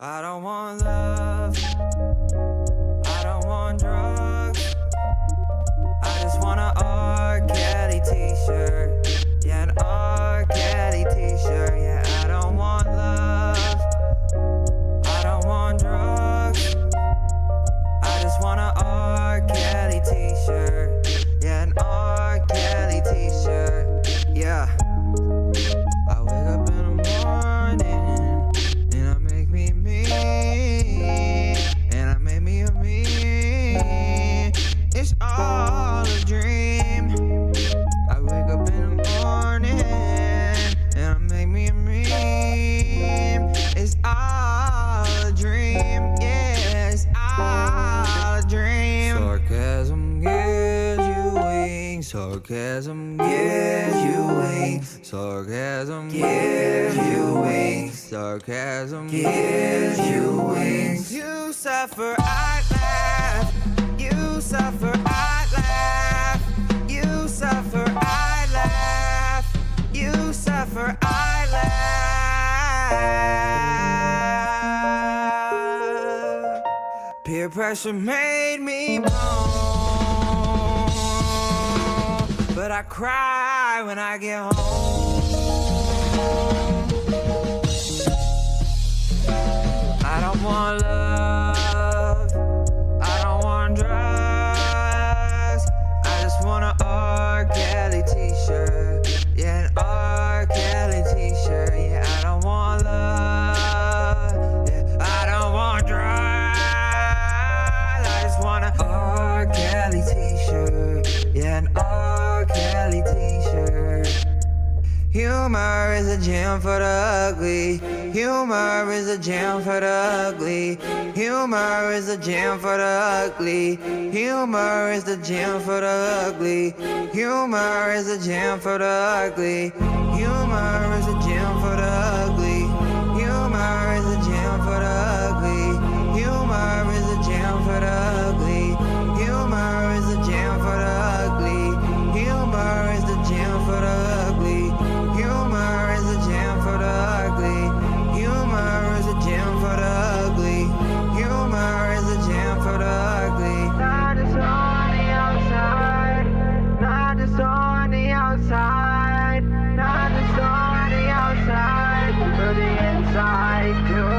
I don't want love, I don't want drugs, I just want a R. Kelly t-shirt, yeah, an R. Kelly t-shirt, yeah. I don't want love, I don't want drugs, I just want a R. Kelly t-shirt, yeah, an R. Kelly t-shirt, yeah. I wake up in the morning and I make me me, and I make me a me. It's all a dream. I wake up in the morning and I make me a meme. It's all a dream, yeah, it's all a dream. Sarcasm gives you wings, sarcasm gives you wings, sarcasm gives you wings, sarcasm gives you wings. You suffer, I laugh. You suffer, I laugh. You suffer, I laugh. You suffer, I laugh. Peer pressure made me moan, but I cry when I get home. I don't want love, I don't want drugs, I just want an R. Kelly t-shirt, yeah, an R. Kelly t-shirt, yeah. I don't want love, yeah, I don't want drugs, I just want an R. Kelly t-shirt, yeah, an R. Kelly t-shirt. Humor is a gem for the ugly. Humor is a gem for the ugly. Humor is a gem for the ugly. Humor is the gem for the ugly. Humor is a gem for the ugly. Humor is a gem for the ugly. Humor is a gem for the ugly. Humor is a gem for the ugly. Humor is a gem for the ugly. Humor is the gem for the ugly. Humor is a gem for the ugly. Humor is a gem for the ugly. Humor is a gem for the ugly. Not just on the outside. Not just on the outside. Not just on the outside. But the inside too.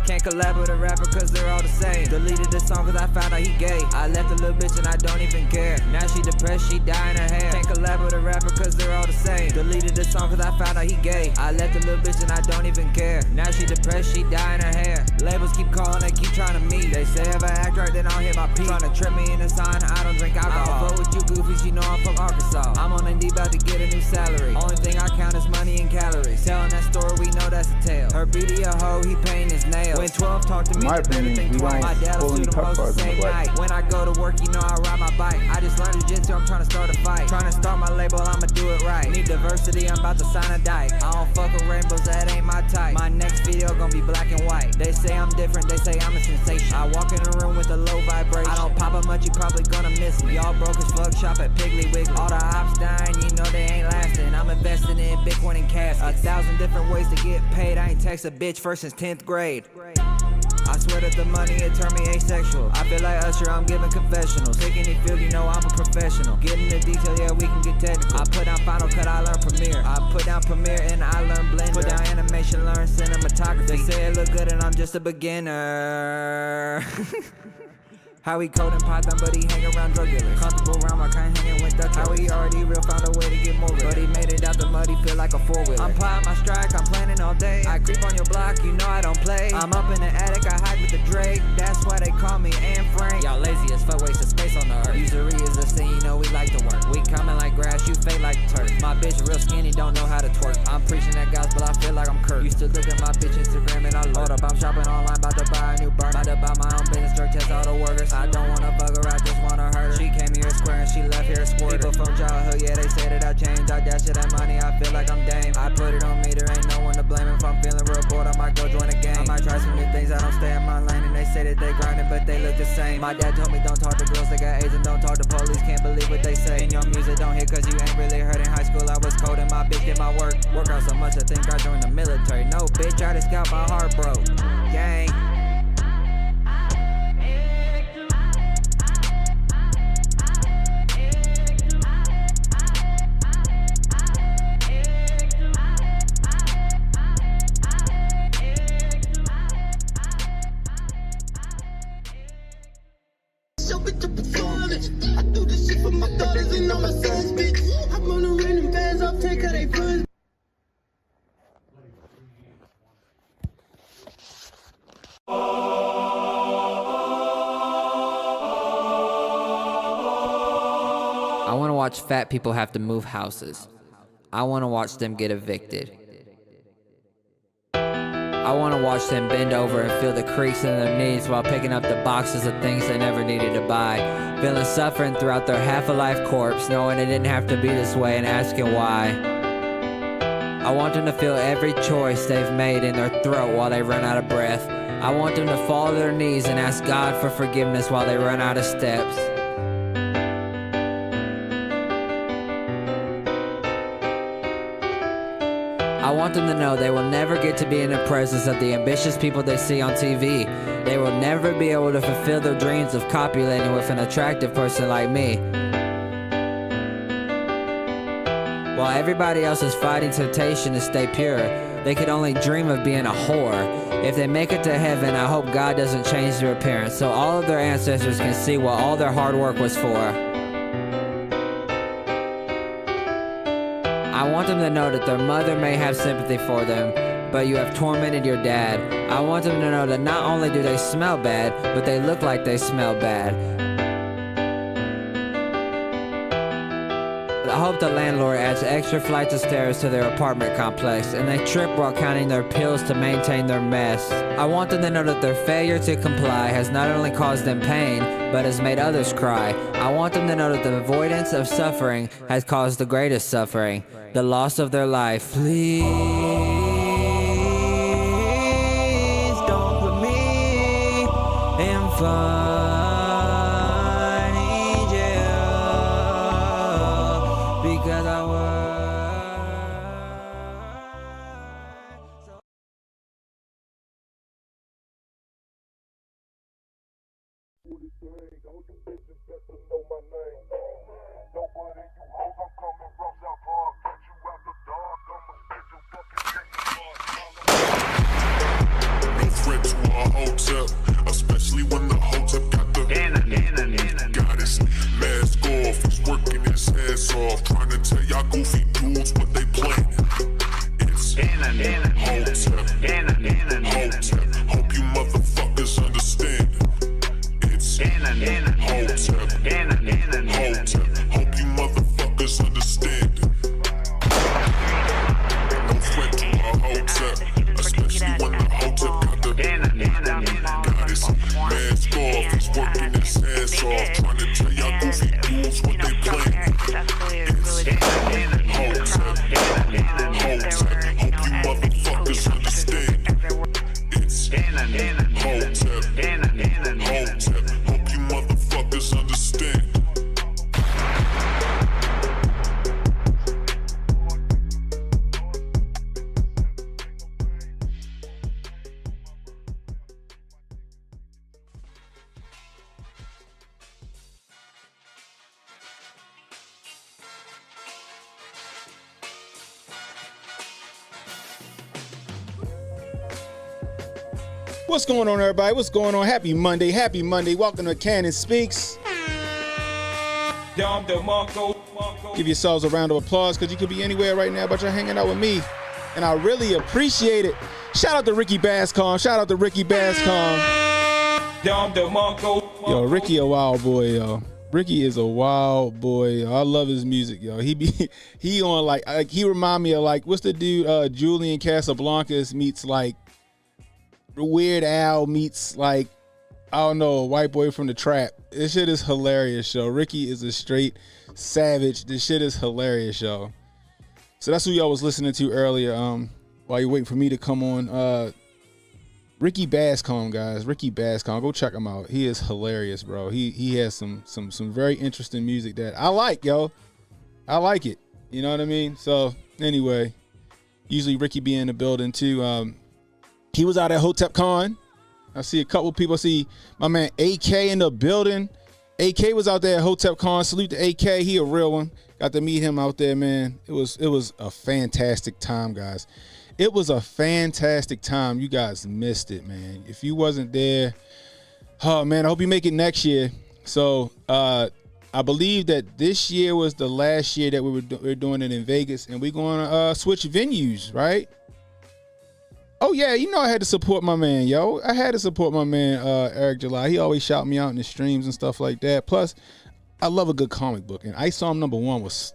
Can't collab with a rapper cause they're all the same. Deleted the song cause I found out he gay. I left a little bitch and I don't even care. Now she depressed, she dyeing her hair. Can't collab with a rapper cause they're all the same. Deleted the song cause I found out he gay. I left a little bitch and I don't even care. Now she depressed, she dyeing her hair. Labels keep calling, they keep trying to meet. They say if I act right then I'll hit my peak. Trying to trip me in the sign, I don't drink alcohol. Fuck with you goofies, you know I'm from Arkansas. I'm on Indeed about to get a new salary. Only thing I count is money and calories. Telling that story, we know that's a tale. Her BD a hoe, he painting his nails. When 12 talk to me, my opinion, we don't my dad'll fully shoot him cut the bars in same the black. night. When I go to work, you know I ride my bike. I just learned jiu-jitsu, I'm trying to start a fight. Trying to start my label, I'ma do it right. Need diversity, I'm about to sign a dike. I don't fuck with rainbows, that ain't my type. My next video gonna be black and white. They say I'm different, they say I'm a sensation. I walk in the room with a low vibration. I don't pop up much, you probably gonna miss me. Y'all broke as fuck, shop at Piggly Wiggly. All the ops dying, you know they ain't lasting. I'm investing in Bitcoin and caskets. 1,000 different ways to get paid. I ain't text a bitch first since 10th grade. I swear that the money, it turned me asexual. I feel like Usher, I'm giving confessionals. Take any field, you know I'm a professional. Get into detail, yeah, we can get technical. I put down Final Cut, I learn Premiere. I put down Premiere and I learn Blender. Put down animation, learn cinematography. They say it look good and I'm just a beginner. How he code in Python, but he hang around drug dealers. Comfortable around my kind, hanging with Dutch. How he already real, found a way to get more real. But he made it out the mud, he feel like a four-wheeler. I'm plotting my strike, I'm planning to all day. I creep on your block, you know I don't play. I'm up in the attic, I hide with the Drake. That's why they call me Anne Frank. Y'all lazy as fuck, waste of space on the earth. Usury is a sin, you know we like to work. We coming like grass, you fake like turf. My bitch real skinny, don't know how to twerk. I'm preaching that gospel, I feel like I'm Kurt. Used to look at my bitch Instagram and I load up. I'm shopping online, about to buy a new burn. About to buy my own business, drug test all the workers. I don't wanna fuck her, I just wanna hurt her. She came here square and she left here squirt. People from childhood, yeah, they say that I changed. I dash it that money, I feel like I'm Dame. I put it on me, there ain't no one to blame. If I'm feeling real bored, I might go join a game. I might try some new things, I don't stay in my lane. And they say that they grinding, but they look the same. My dad told me don't talk to girls that got AIDS and don't talk to police. Can't believe what they say. And your music don't hit cause you ain't really heard. In high school I was cold and my bitch did my work. Work out so much I think I joined the military. No bitch, I just got my heart broke. Gang. I do this shit for my daughters and all my sons, bitch. I'm on the random bands, I'll take how they fun. I want to watch fat people have to move houses. I want to watch them get evicted. I want to watch them bend over and feel the creaks in their knees while picking up the boxes of things they never needed to buy. Feeling suffering throughout their half-a-life corpse, knowing it didn't have to be this way and asking why. I want them to feel every choice they've made in their throat while they run out of breath. I want them to fall to their knees and ask God for forgiveness while they run out of steps. I want them to know they will never get to be in the presence of the ambitious people they see on TV. They will never be able to fulfill their dreams of copulating with an attractive person like me. While everybody else is fighting temptation to stay pure, they could only dream of being a whore. If they make it to heaven, I hope God doesn't change their appearance so all of their ancestors can see what all their hard work was for. I want them to know that their mother may have sympathy for them, but you have tormented your dad. I want them to know that not only do they smell bad, but they look like they smell bad. I hope the landlord adds extra flights of stairs to their apartment complex, and they trip while counting their pills to maintain their mess. I want them to know that their failure to comply has not only caused them pain, but has made others cry. I want them to know that the avoidance of suffering has caused the greatest suffering, the loss of their life. Please don't put me in funny jail because I work. Hotep, especially when the Hotep got the goddess mask off. He's working his ass off, trying to tell y'all goofy dudes what they planning. It's Hotep, Hotep. Hope you motherfuckers understand. It's Hotep, Hotep. Hope you motherfuckers understand. No threat to a Hotep, especially when the Hotep got the goddess mask off. He's working his ass off, trying to tell y'all goofy dudes what they planning. It's Hotep, Hotep. Hope you motherfuckers understand. It's Hotep, Hotep. Hope you motherfuckers understand. What's going on, everybody? What's going on? Happy Monday. Happy Monday. Welcome to Cannon Speaks. Give yourselves a round of applause because you could be anywhere right now, but you're hanging out with me and I really appreciate it. Shout out to Ricky Bascom. Shout out to Ricky Bascom. Yo, Ricky a wild boy, yo. Ricky is a wild boy. Yo. I love his music, yo. He on like he remind me of like what's the dude Julian Casablancas meets like Weird Al meets like I don't know, a white boy from the trap. This shit is hilarious, yo. Ricky is a straight savage. This shit is hilarious, yo. So that's who y'all was listening to earlier. While you're waiting for me to come on, Ricky Bascom, guys. Ricky Bascom, go check him out. He is hilarious, bro. He has some very interesting music that I like, yo. I like it. You know what I mean? So anyway, usually Ricky be in the building too. He was out at Hotep Con. I see a couple people. I see my man AK in the building. AK was out there at Hotep Con. Salute to AK. He a real one. Got to meet him out there, man. It was a fantastic time, guys. It was a fantastic time. You guys missed it, man. If you wasn't there, oh man, I hope you make it next year. So I believe that this year was the last year that we're doing it in Vegas, and we're going to switch venues, right? Oh yeah, you know I had to support my man, yo. I had to support my man, Eric July. He always shout me out in the streams and stuff like that. Plus, I love a good comic book, and Ice On #1 was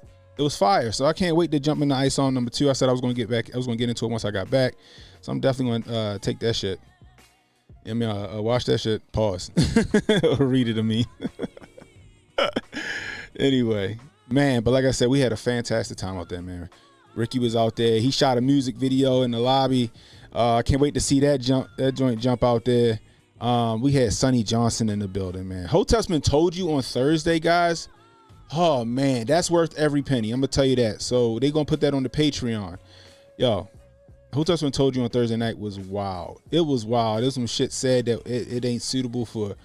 fire. So I can't wait to jump into Ice On #2. I said I was gonna get into it once I got back. So I'm definitely gonna take that shit. I mean, watch that shit. Pause. Or read it to me. Anyway, man. But like I said, we had a fantastic time out there, man. Ricky was out there. He shot a music video in the lobby. I can't wait to see that joint jump out there. We had Sonny Johnson in the building, man. Hotep's been told you on Thursday, guys. Oh man, that's worth every penny. I'm gonna tell you that. So they gonna put that on the Patreon. Yo, Hotep's been told you on Thursday night was wild. It was wild. There's some shit said that it ain't suitable for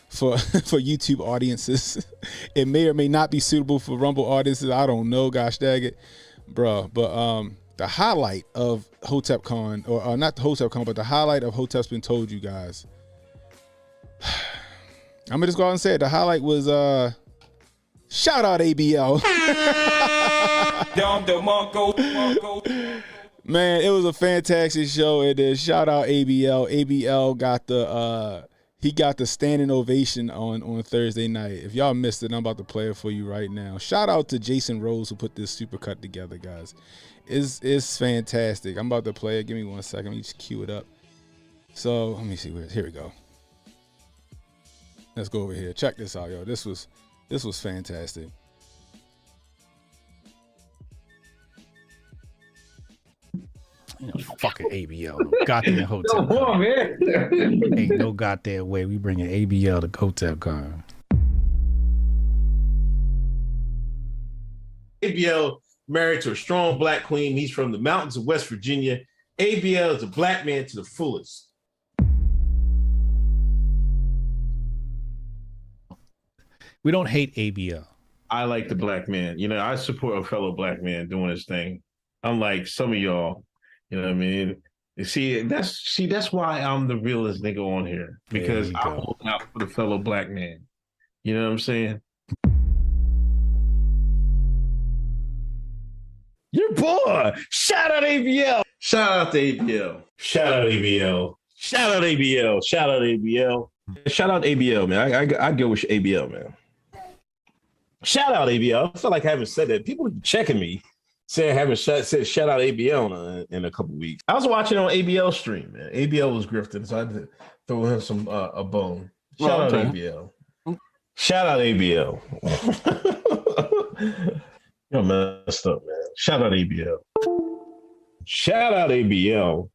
YouTube audiences. It may or may not be suitable for Rumble audiences. I don't know. Gosh dang it, bro. But the highlight of Hotep Con, or not the Hotep Con, but the highlight of Hotep's been told you guys. I'm gonna just go out and say it. The highlight was shout out ABL. Man, it was a fantastic show. It is. Shout out ABL. ABL got the standing ovation on Thursday night. If y'all missed it, I'm about to play it for you right now. Shout out to Jason Rose who put this supercut together, guys. It's fantastic. I'm about to play it. Give me 1 second. Let me just cue it up. So let me see here we go. Let's go over here. Check this out, yo. This was fantastic. You know, fucking ABL. No goddamn hotel. Come on, man. Ain't no goddamn way we bringing ABL to Hotel Con. ABL married to a strong black queen. He's from the mountains of West Virginia. ABL is a black man to the fullest. We don't hate ABL. I like the black man. You know, I support a fellow black man doing his thing. Unlike some of y'all, you know what I mean? That's why I'm the realest nigga on here. Because I'm holding out for the fellow black man. You know what I'm saying? Your boy. Shout out ABL. Shout out to ABL. Shout out ABL. Shout out ABL. Shout out ABL. Shout out ABL, man. I go with ABL, man. Shout out ABL. I feel like I haven't said that. People checking me saying I haven't said shout out ABL in a couple weeks. I was watching on ABL stream, man. ABL was grifting, so I had to throw him some a bone. Shout out ABL. Shout out ABL. You're messed up, man. Shout out ABL. Shout out ABL.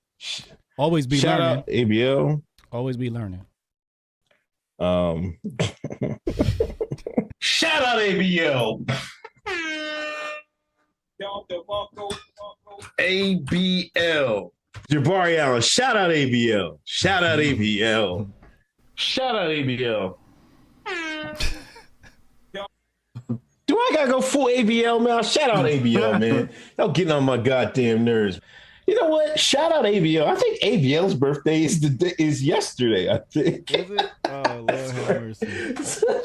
Always be shout learning. Out ABL. Always be learning. Shout out ABL. ABL. Jabari Allen. Shout out ABL. Shout out ABL. Shout out ABL. Do I gotta go full ABL, man? Shout out ABL, man. Y'all getting on my goddamn nerves. You know what? Shout out ABL. I think ABL's birthday is yesterday, I think. Is it? Oh, Lord have mercy.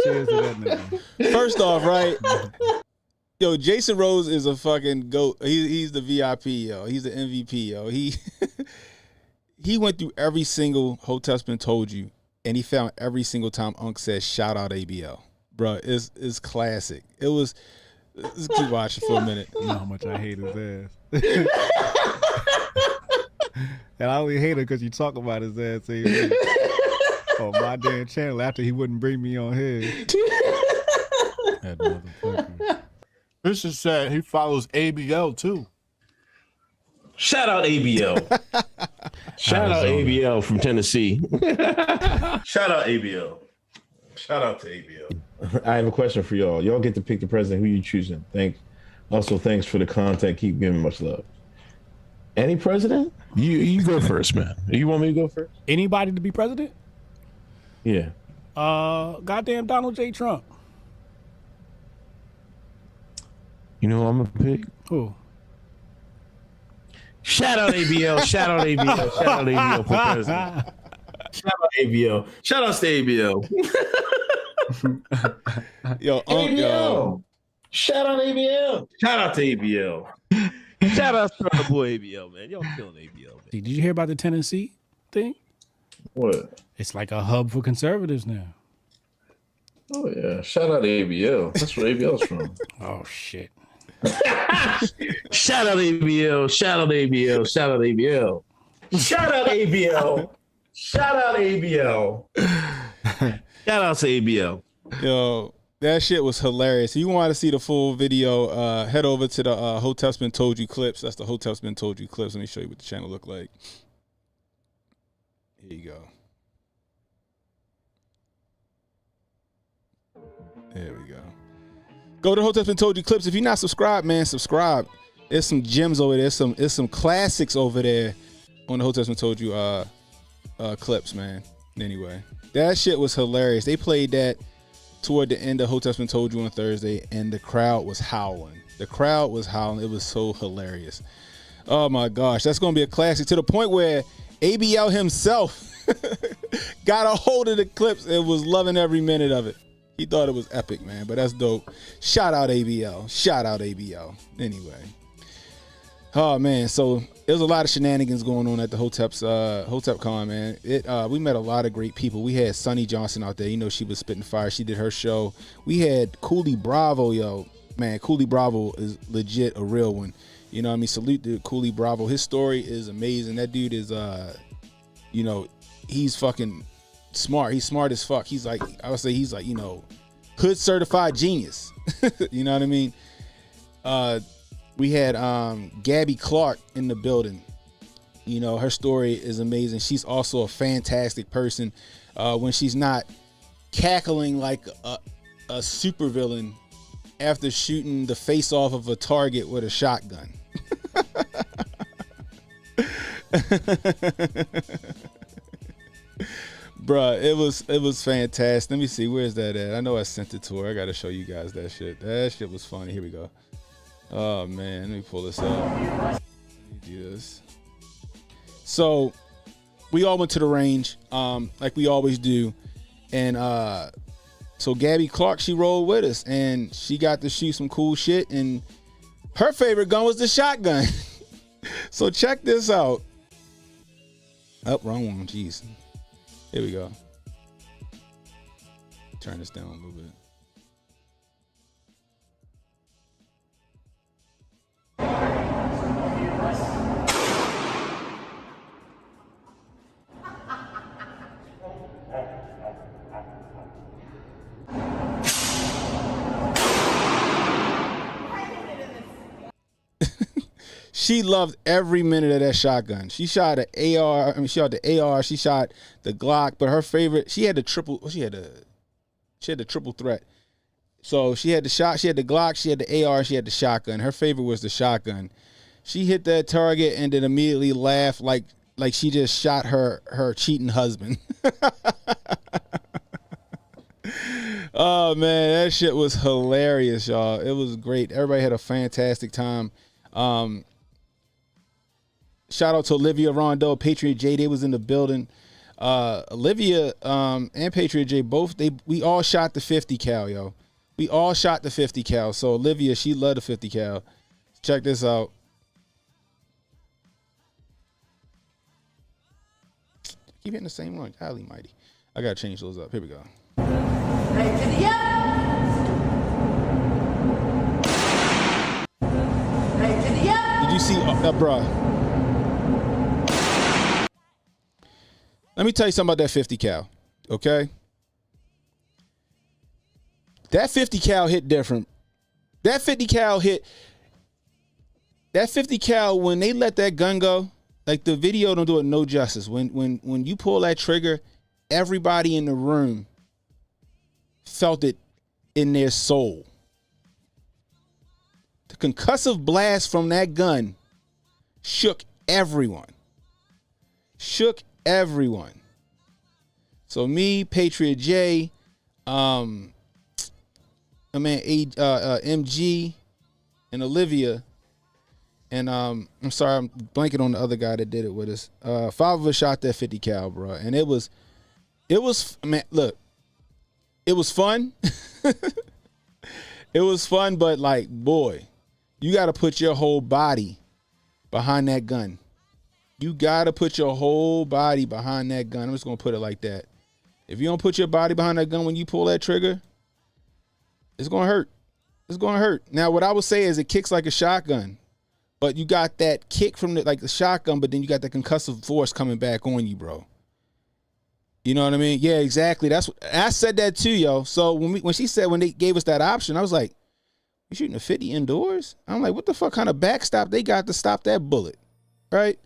Cheers to that nigga. First off, right? Yo, Jason Rose is a fucking goat. He's the VIP, yo. He's the MVP, yo. He went through every single Hotep's Been Told You, and he found every single time Unc said, shout out ABL. Bro, it's classic. Let's keep watching for a minute. You know how much I hate his ass. And I only hate him because you talk about his ass on my damn channel after he wouldn't bring me on his. That motherfucker. Christian said he follows ABL too. Shout out ABL. Shout out ABL from Tennessee. Shout out ABL. Shout out to ABL. I have a question for y'all. Y'all get to pick the president. Who you choosing? Thanks for the content. Keep giving much love. Any president? You go first, man. You want me to go first? Anybody to be president? Yeah. Goddamn Donald J. Trump. You know who I'm gonna pick? Who? Shout out ABL. Shout out ABL. Shout out ABL for president. Shout out ABL. Shout out to ABL. Yo, ABL. Shout out ABL. Shout out to ABL. Shout out to our boy ABL, man. Y'all killing ABL, man. Did you hear about the Tennessee thing? What? It's like a hub for conservatives now. Oh yeah. Shout out to ABL. That's where ABL's from. Oh shit. Shout out ABL. Shout out ABL. Shout out ABL. Shout out ABL. Shout out ABL. Shout out to ABL. Yo, that shit was hilarious. If you want to see the full video, head over to the Hotep's Been Told You clips. That's the Hotep's Been Told You clips. Let me show you what the channel look like. Here you go. There we go. Go to Hotep's Been Told You clips. If you're not subscribed, man, subscribe. There's some gems over there. There's some classics over there on the Hotep's Been Told You clips, man. Anyway, that shit was hilarious. They played that toward the end of Hotep's Been Told You on Thursday, and the crowd was howling. The crowd was howling. It was so hilarious. Oh my gosh, that's gonna be a classic to the point where ABL himself got a hold of the clips and was loving every minute of it. He thought it was epic, man, but that's dope. Shout out ABL. Shout out ABL. Anyway. Oh man, so there's a lot of shenanigans going on at the HotepCon, man. We met a lot of great people. We had Sunny Johnson out there. You know, she was spitting fire. She did her show. We had Cooley Bravo, yo. Man, Cooley Bravo is legit a real one. You know what I mean? Salute to Cooley Bravo. His story is amazing. That dude is you know, he's fucking smart. He's smart as fuck. He's like, I would say he's like, you know, hood certified genius. You know what I mean? We had Gabby Clark in the building. You know, her story is amazing. She's also a fantastic person when she's not cackling like a supervillain after shooting the face off of a target with a shotgun. Bruh, it was fantastic. Let me see, where's that at? I know I sent it to her. I gotta show you guys that shit. That shit was funny. Here we go. Oh man, let me pull this up. Let me do this. So we all went to the range, like we always do. And so Gabby Clark, she rolled with us and she got to shoot some cool shit. And her favorite gun was the shotgun. So check this out. Oh, wrong one. Jeez. Here we go. Turn this down a little bit. She loved every minute of that shotgun. She shot an AR. I mean, she shot the AR. She shot the Glock. But her favorite, she had the triple. She had the triple threat. So she had the shot. She had the Glock. She had the AR. She had the shotgun. Her favorite was the shotgun. She hit that target and then immediately laughed like she just shot her cheating husband. Oh man, that shit was hilarious, y'all. It was great. Everybody had a fantastic time. Shout out to Olivia Rondeau, Patriot J. They was in the building. Olivia and Patriot J, we all shot the 50 cal, yo. We all shot the 50 cal. So Olivia, she loved the 50 cal. Check this out. Keep hitting the same one. Golly mighty. I gotta change those up. Here we go. Hey, giddy up! Hey, giddy up! Did you see bruh? Let me tell you something about that 50 cal. Okay? That 50 cal hit different. That 50 cal hit. That 50 cal, when they let that gun go, like the video don't do it no justice. When you pull that trigger, everybody in the room felt it in their soul. The concussive blast from that gun shook everyone. Shook everyone. So me, Patriot J, MG, and Olivia, and I'm sorry, I'm blanking on the other guy that did it with us. 5 of us shot that 50 cal, bro, and it was, man, look, it was fun. It was fun, but like, boy, you got to put your whole body behind that gun. You got to put your whole body behind that gun. I'm just gonna put it like that. If you don't put your body behind that gun when you pull that trigger, it's going to hurt. It's going to hurt. Now, what I would say is it kicks like a shotgun, but you got that kick from the shotgun, but then you got the concussive force coming back on you, bro. You know what I mean? Yeah, exactly. I said that too, yo. So when she said, when they gave us that option, I was like, you shooting a 50 indoors? I'm like, what the fuck kind of backstop they got to stop that bullet, right?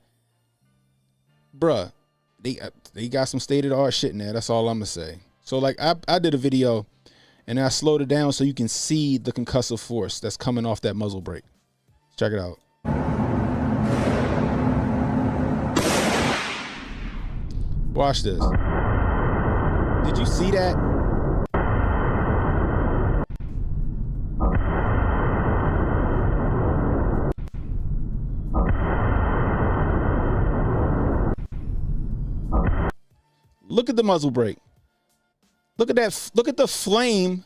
Bruh, they got some state-of-the-art shit in there. That's all I'm gonna say. So like I did a video and I slowed it down so you can see the concussive force that's coming off that muzzle brake. Check it out. Watch this. Did you see that? Look at the muzzle brake. Look at that. Look at the flame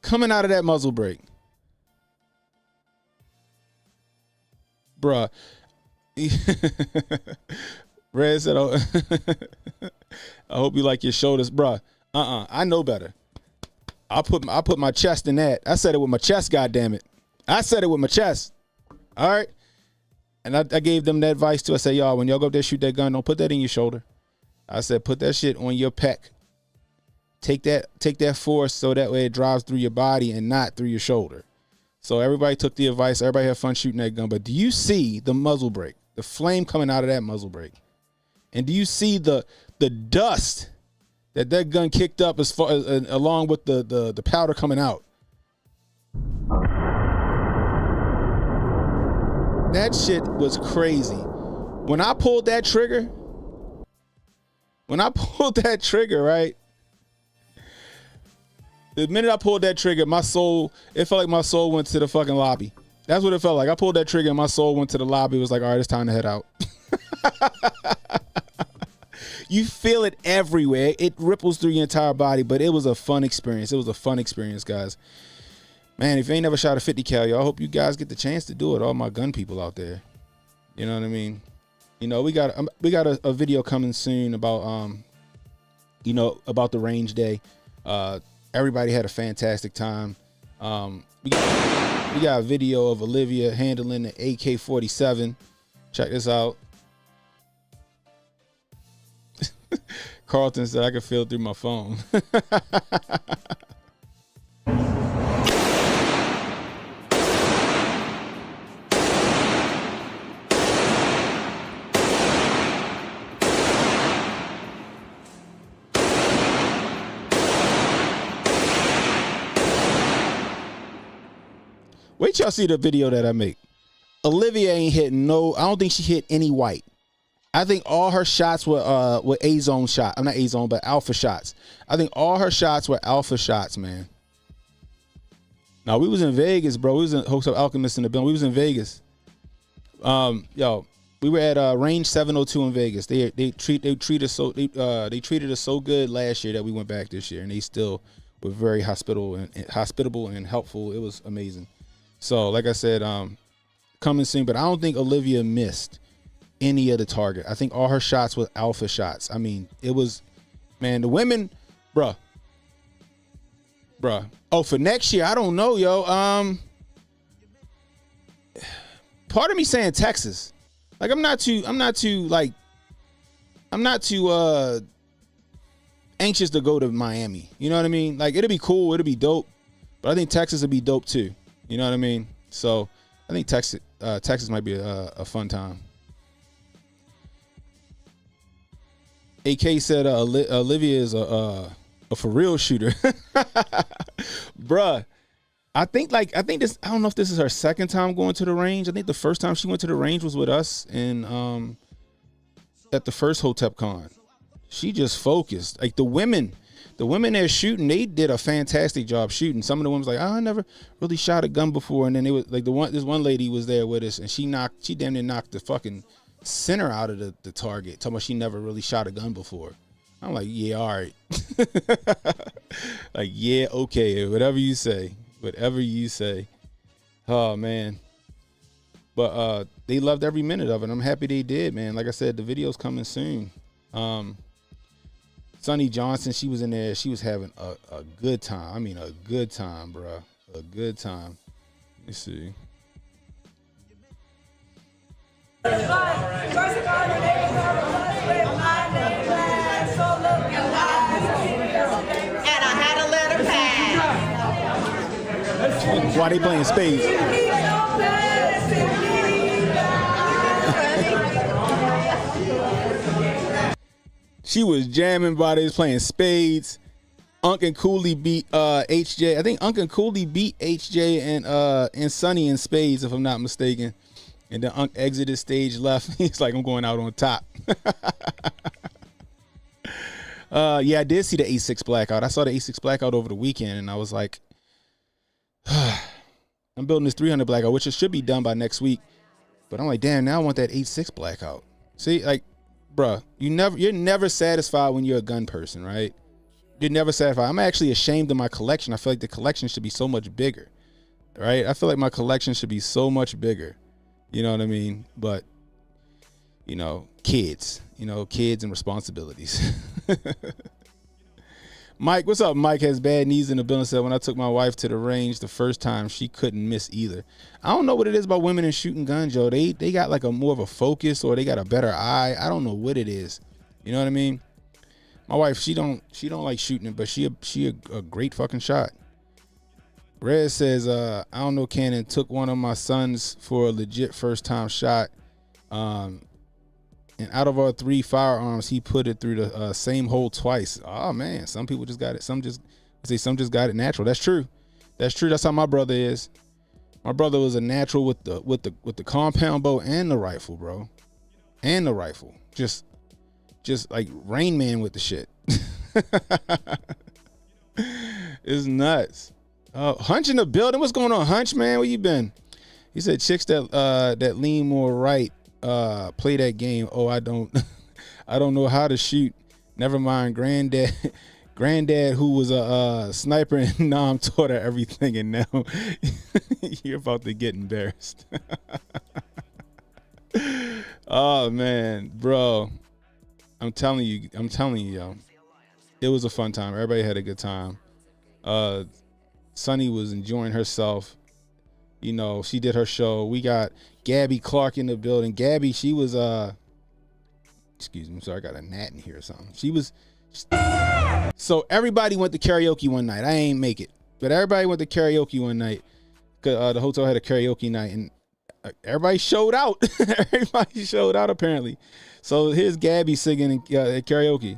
coming out of that muzzle brake. Bruh. Red said, oh, I hope you like your shoulders. Bruh. I know better. I put my chest in that. I said it with my chest, goddammit. I said it with my chest. All right. And I gave them that advice too. I said, y'all, when y'all go up there shoot that gun, don't put that in your shoulder. I said, put that shit on your pec. Take that force so that way it drives through your body and not through your shoulder. So everybody took the advice. Everybody had fun shooting that gun. But do you see the muzzle brake, the flame coming out of that muzzle brake? And do you see the dust that gun kicked up as far as, along with the powder coming out? That shit was crazy. When I pulled that trigger, right? The minute I pulled that trigger, it felt like my soul went to the fucking lobby. That's what it felt like. I pulled that trigger and my soul went to the lobby. It was like, all right, it's time to head out. You feel it everywhere. It ripples through your entire body, but it was a fun experience. It was a fun experience, guys. Man, if you ain't never shot a 50 cal, y'all, I hope you guys get the chance to do it. All my gun people out there. You know what I mean? You know, we got a video coming soon about about the range day. Everybody had a fantastic time. We got a video of Olivia handling the AK-47. Check this out. Carlton said I could feel through my phone. Wait till y'all see the video that I make. Olivia ain't hitting I don't think she hit any white. I think all her shots were A-zone shot. I'm not A-zone, but alpha shots. I think all her shots were alpha shots, man. Now, we was in Vegas, bro. We was in Hotep Alchemist in the building. We was in Vegas. We were at range 702 in Vegas. They treated us so good last year that we went back this year, and they still but very hospitable and helpful. It was amazing. So like I said, coming soon, but I don't think Olivia missed any of the target. I think all her shots were alpha shots. I mean, it was, man, the women, bruh. Oh, for next year, I don't know, yo. Part of me saying Texas. Like, I'm not too anxious to go to Miami. You know what I mean? Like, it'll be cool, it'll be dope, but I think Texas would be dope too. You know what I mean? So I think Texas might be a fun time. AK said Olivia is a for real shooter. Bruh. I think this, I don't know if this is her second time going to the range. I think the first time she went to the range was with us in at the first Hotep Con. She just focused. Like the women there shooting, they did a fantastic job shooting. Some of the women was like, oh, I never really shot a gun before. And then they was like this one lady was there with us and she damn near knocked the fucking center out of the target, talking about she never really shot a gun before. I'm like, yeah, all right. Like, yeah, okay, whatever you say. Oh man. But they loved every minute of it. I'm happy they did, man. Like I said, the video's coming soon. Sonny Johnson, she was in there. She was having a good time. I mean, a good time, bro. A good time. Let me see. Why they playing spades? She was jamming while they was playing spades. Unc and Cooley beat HJ. I think Unc and Cooley beat HJ and Sonny in spades, if I'm not mistaken. And then Unc exited stage left. He's like, I'm going out on top. Yeah, I did see the 8-6 blackout. I saw the 8-6 blackout over the weekend, and I was like, I'm building this 300 blackout, which it should be done by next week. But I'm like, damn, now I want that 8-6 blackout. See, like, bruh, you're never satisfied when you're a gun person, right? You're never satisfied. I'm actually ashamed of my collection. I feel like the collection should be so much bigger, right? I feel like my collection should be so much bigger. You know what I mean? But, you know, kids and responsibilities. Mike, what's up? Mike has bad knees in the building. Said when I took my wife to the range the first time, she couldn't miss either. I don't know what it is about women and shooting guns, Joe. They got like a more of a focus, or they got a better eye. I don't know what it is. You know what I mean? My wife, she don't like shooting it, but she a great fucking shot. Red says, I don't know, Cannon took one of my sons for a legit first time shot. And out of our 3 firearms, he put it through the same hole twice. Oh man, some people just got it. Some just got it natural. That's true. That's how my brother is. My brother was a natural with the compound bow and the rifle, bro. And the rifle. Just like Rain Man with the shit. It's nuts. Hunch in the building. What's going on, Hunch, man? Where you been? He said chicks that lean more right play that game. Oh, I don't know how to shoot. Never mind, granddad who was a sniper and Nam taught her everything, and now you're about to get embarrassed. Oh man, bro, I'm telling you, yo, it was a fun time. Everybody had a good time. Sunny was enjoying herself. You know, she did her show. We got Gabby Clark in the building. Gabby, she was excuse me, I'm sorry, I got a gnat in here or something. So everybody went to karaoke one night. I ain't make it, but everybody went to karaoke one night. The hotel had a karaoke night, and everybody showed out. Everybody showed out apparently. So here's Gabby singing at karaoke.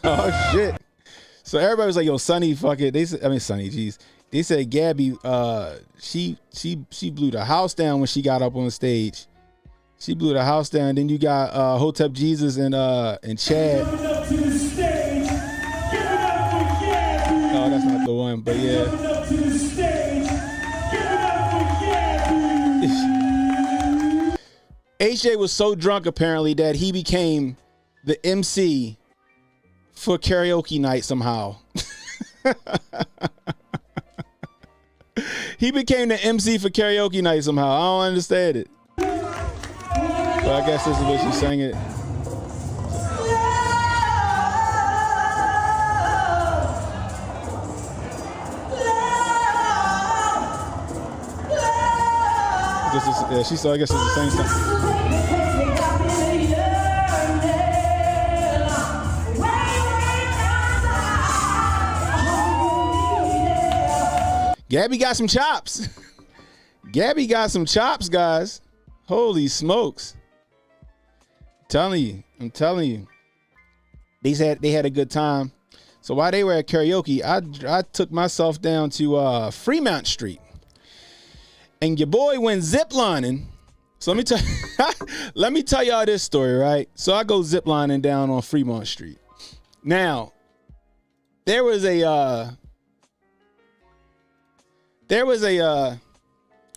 Oh shit! So everybody was like, "Yo, Sonny, fuck it." Sonny, geez, He said Gabby, she blew the house down when she got up on stage. She blew the house down. Then you got Hotep Jesus and Chad. Oh, that's not the one, but yeah. HJ was so drunk apparently that he became the MC for karaoke night somehow. He became the MC for karaoke night somehow. I don't understand it. But I guess this is what she sang it. Yeah, she saw. I guess it's the same thing. Gabby got some chops. Gabby got some chops, guys. Holy smokes! I'm telling you. They had a good time. So while they were at karaoke, I took myself down to Fremont Street. And your boy went ziplining. So let me tell y'all this story, right? So I go ziplining down on Fremont Street. Now, there was a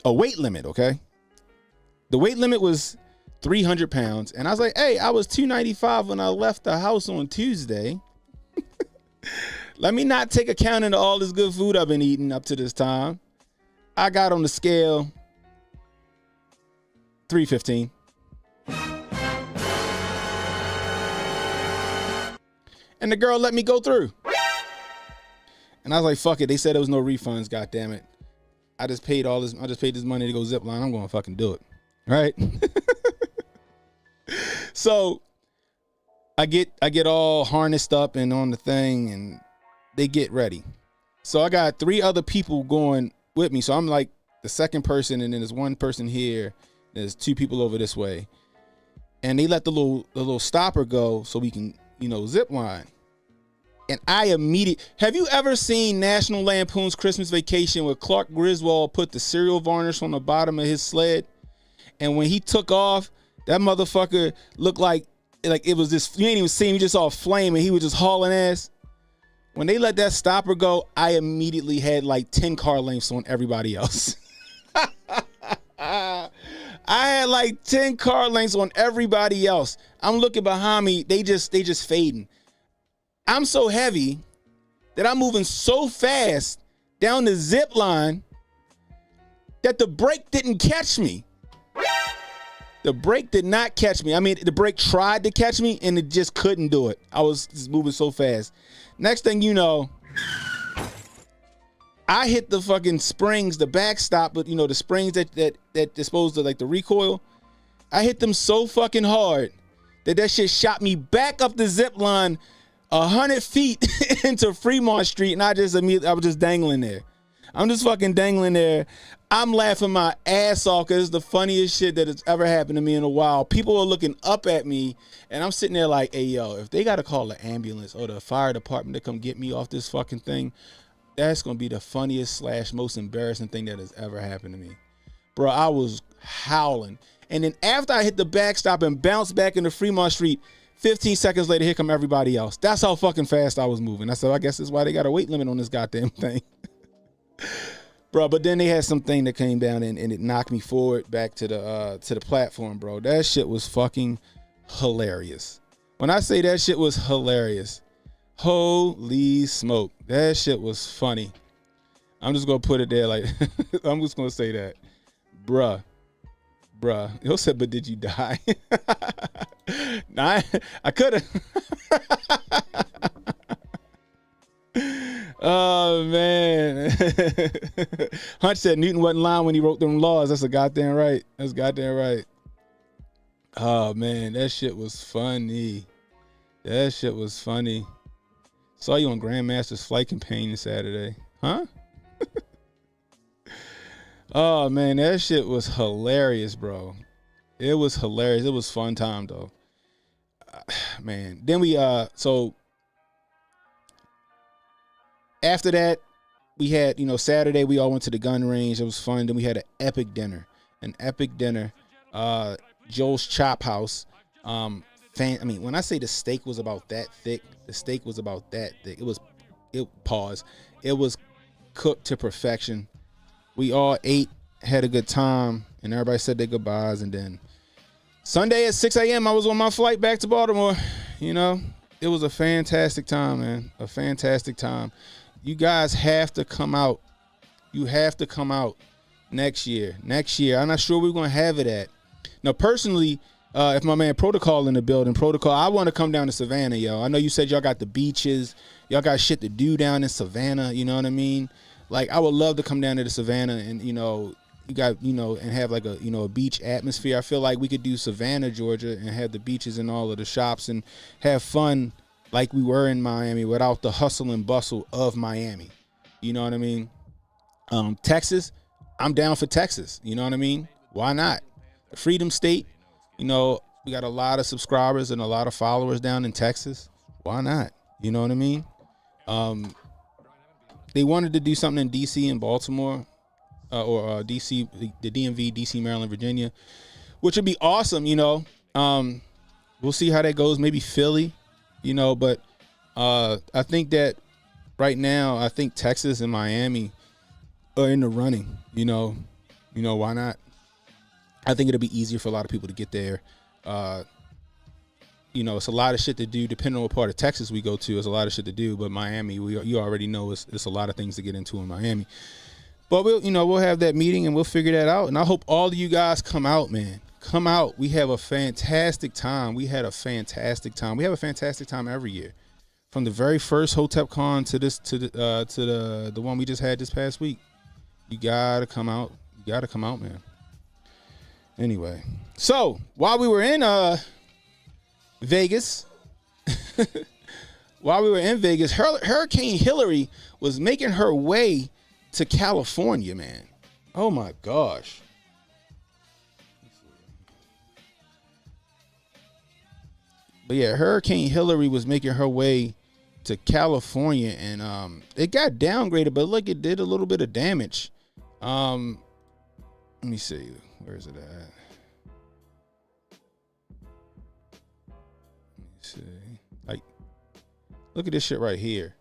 weight limit, okay? The weight limit was 300 pounds. And I was like, hey, I was 295 when I left the house on Tuesday. Let me not take account of all this good food I've been eating up to this time. I got on the scale 315. And the girl let me go through. And I was like, fuck it. They said there was no refunds, god damn it. I just paid this money to go zip line. I'm gonna fucking do it. Right? So I get all harnessed up and on the thing and they get ready. So I got 3 other people going with me. So I'm like the second person, and then there's one person here. There's 2 people over this way. And they let the little stopper go so we can, zip line. And have you ever seen National Lampoon's Christmas Vacation where Clark Griswold put the cereal varnish on the bottom of his sled? And when he took off, that motherfucker looked like it was this, you ain't even see him, you just saw a flame and he was just hauling ass. When they let that stopper go, I immediately had like 10 car lengths on everybody else. I had like 10 car lengths on everybody else. I'm looking behind me, they just fading. I'm so heavy that I'm moving so fast down the zip line that the brake didn't catch me. The brake did not catch me. I mean, the brake tried to catch me and it just couldn't do it. I was just moving so fast. Next thing you know, I hit the fucking springs, the backstop, but the springs that supposed to like the recoil. I hit them so fucking hard that shit shot me back up the zip line 100 feet into Fremont Street, and I was just dangling there. I'm just fucking dangling there. I'm laughing my ass off because it's the funniest shit that has ever happened to me in a while. People are looking up at me, and I'm sitting there like, hey, yo, if they got to call the ambulance or the fire department to come get me off this fucking thing, that's going to be the funniest / most embarrassing thing that has ever happened to me. Bro, I was howling. And then after I hit the backstop and bounced back into Fremont Street, 15 seconds later, here come everybody else. That's how fucking fast I was moving. I said, I guess that's why they got a weight limit on this goddamn thing. Bro, but then they had something that came down and it knocked me forward back to the platform, bro. That shit was fucking hilarious. When I say that shit was hilarious, holy smoke. That shit was funny. I'm just going to put it there like, I'm just going to say that. Bruh. He said, but did you die? Nah, I could have. Oh, man. Hunch said Newton wasn't lying when he wrote them laws. That's goddamn right. Oh, man. That shit was funny. Saw you on Grandmaster's flight campaign Saturday. Huh? Oh, man. That shit was hilarious, bro. It was hilarious. It was fun time, though. Man. Then we, so after that, we had, Saturday we all went to the gun range. It was fun. Then we had an epic dinner. Joel's Chop House. When I say the steak was about that thick, It was cooked to perfection. We all ate, had a good time, and everybody said their goodbyes. And then Sunday at 6 a.m., I was on my flight back to Baltimore. It was a fantastic time, man. A fantastic time. You guys have to come out. You have to come out next year. I'm not sure we're going to have it at. Now, personally, if my man Protocol in the building, I want to come down to Savannah, yo. I know you said y'all got the beaches. Y'all got shit to do down in Savannah. You know what I mean? Like, I would love to come down to Savannah and, you got, and have like a beach atmosphere. I feel like we could do Savannah, Georgia, and have the beaches and all of the shops and have fun like we were in Miami without the hustle and bustle of Miami. You know what I mean? Texas, I'm down for Texas. You know what I mean? Why not? The Freedom State, we got a lot of subscribers and a lot of followers down in Texas. Why not? You know what I mean? They wanted to do something in D.C. and Baltimore, or D.C., the DMV, D.C., Maryland, Virginia, which would be awesome, We'll see how that goes. Maybe Philly, but I think that right now, I think Texas and Miami are in the running, why not? I think it'll be easier for a lot of people to get there. It's a lot of shit to do. Depending on what part of Texas we go to, it's a lot of shit to do. But Miami, you already know it's a lot of things to get into in Miami. But we'll have that meeting and we'll figure that out. And I hope all of you guys come out, man. Come out. We have a fantastic time. We have a fantastic time every year, from the very first Hotep Con to the one we just had this past week. You gotta come out. Man. Anyway, so while we were in Vegas, Hurricane Hillary was making her way to California, man. Oh my gosh. But yeah, Hurricane Hillary was making her way to California, and it got downgraded, but look, it did a little bit of damage. Let me see. Where is it at? Let me see. Like, look at this shit right here.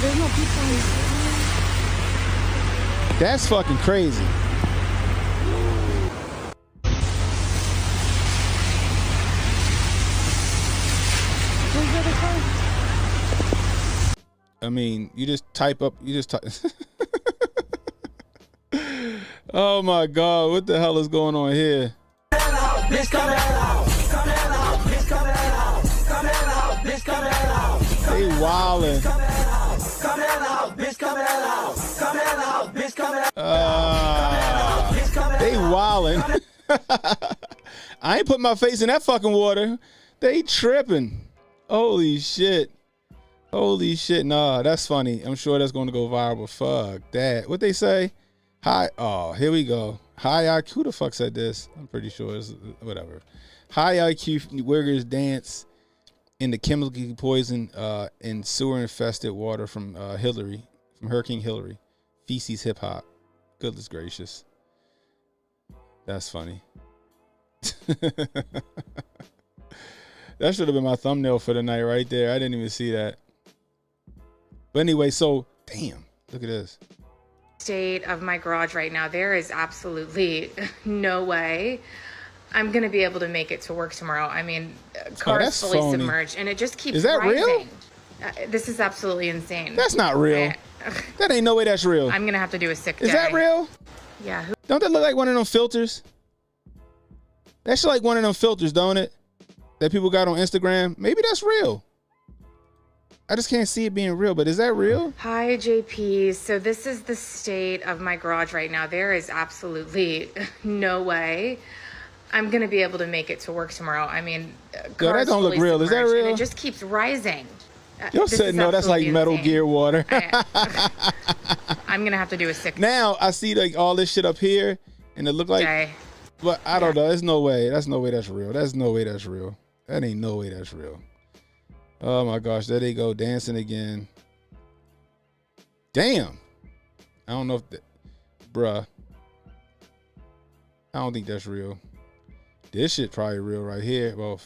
There's no people in the That's fucking crazy. I mean, you just type. Oh my God, what the hell is going on here? They wildin'. They wildin'. I ain't put my face in that fucking water. They tripping. Holy shit. Nah, that's funny. I'm sure that's going to go viral. Fuck that. What they say? Here we go. High IQ. Who the fuck said this? I'm pretty sure it's whatever. High IQ wiggers dance in the chemically poisoned and sewer infested water from Hurricane Hillary. Feces hip hop. Goodness gracious. That's funny. That should have been my thumbnail for the night right there. I didn't even see that. But anyway, so damn, look at this. State of my garage right now, there is absolutely no way I'm gonna be able to make it to work tomorrow. I mean, car's fully submerged, and it just keeps Is that rising. real? This is absolutely insane. That's not real. That ain't no way that's real. I'm gonna have to do a sick day. Is that real? Yeah. Don't that look like one of them filters? That's like one of them filters, don't it? That people got on Instagram. Maybe that's real. I just can't see it being real, but is that real? Hi, JP. So this is the state of my garage right now. There is absolutely no way I'm going to be able to make it to work tomorrow. I mean, yo, that don't look real. Is that real? And it just keeps rising. You're saying no, that's like Metal Gear water. I'm going to have to do a sick Now I see like all this shit up here, and it look like, day. But I don't know. There's no way. That's no way that's real. There's no way that's real. That ain't no way that's real. Oh my gosh, there they go dancing again. Damn. I don't know if that, bruh. I don't think that's real. This shit probably real right here. Well,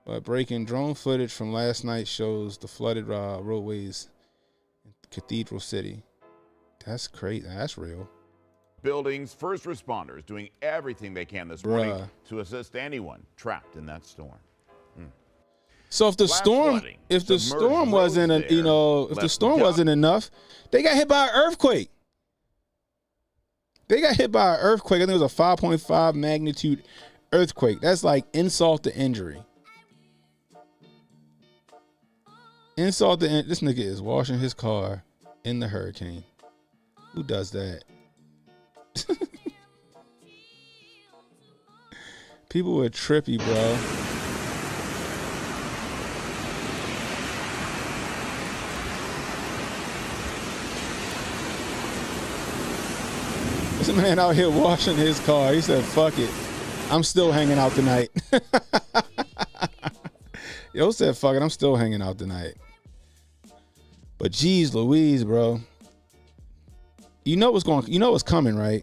but breaking drone footage from last night shows the flooded roadways in Cathedral City. That's crazy. That's real. Buildings, first responders doing everything they can this morning to assist anyone trapped in that storm. So if the storm, wasn't, if the storm wasn't enough, they got hit by an earthquake. They got hit by an earthquake. I think it was a 5.5 magnitude earthquake. That's like insult to injury. Insult to this nigga is washing his car in the hurricane. Who does that? People were trippy, bro. This man out here washing his car. He said, fuck it. I'm still hanging out tonight. Yo said, fuck it. I'm still hanging out tonight. But geez Louise, bro. You know what's coming, right?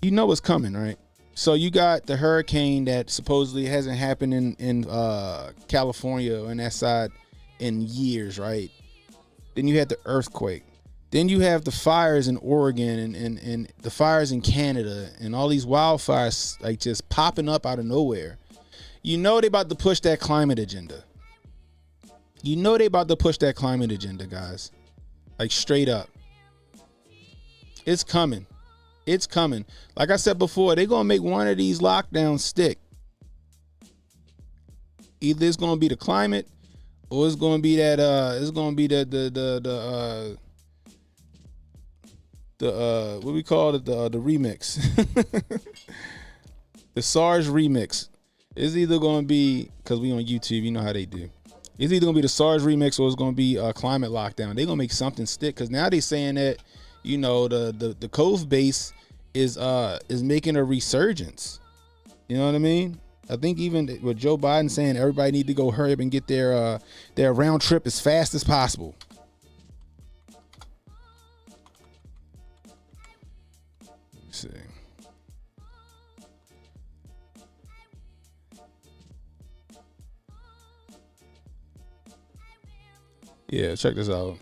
You know what's coming, right? So you got the hurricane that supposedly hasn't happened in California or in that side in years, right? Then you had the earthquake. Then you have the fires in Oregon and the fires in Canada and all these wildfires like just popping up out of nowhere. You know they about to push that climate agenda. You know they about to push that climate agenda, guys. Like straight up. It's coming. It's coming. Like I said before, they're gonna make one of these lockdowns stick. Either it's gonna be the climate, or it's gonna be that what we call it, the remix. The SARS remix. It's either gonna be, because we on YouTube, you know how they do. It's either gonna be the SARS remix or it's gonna be a climate lockdown. They're gonna make something stick, because now they're saying that, you know, the Cove base is making a resurgence. You know what I mean? I think even with Joe Biden saying everybody need to go hurry up and get their round trip as fast as possible. Let's see. Yeah, check this out.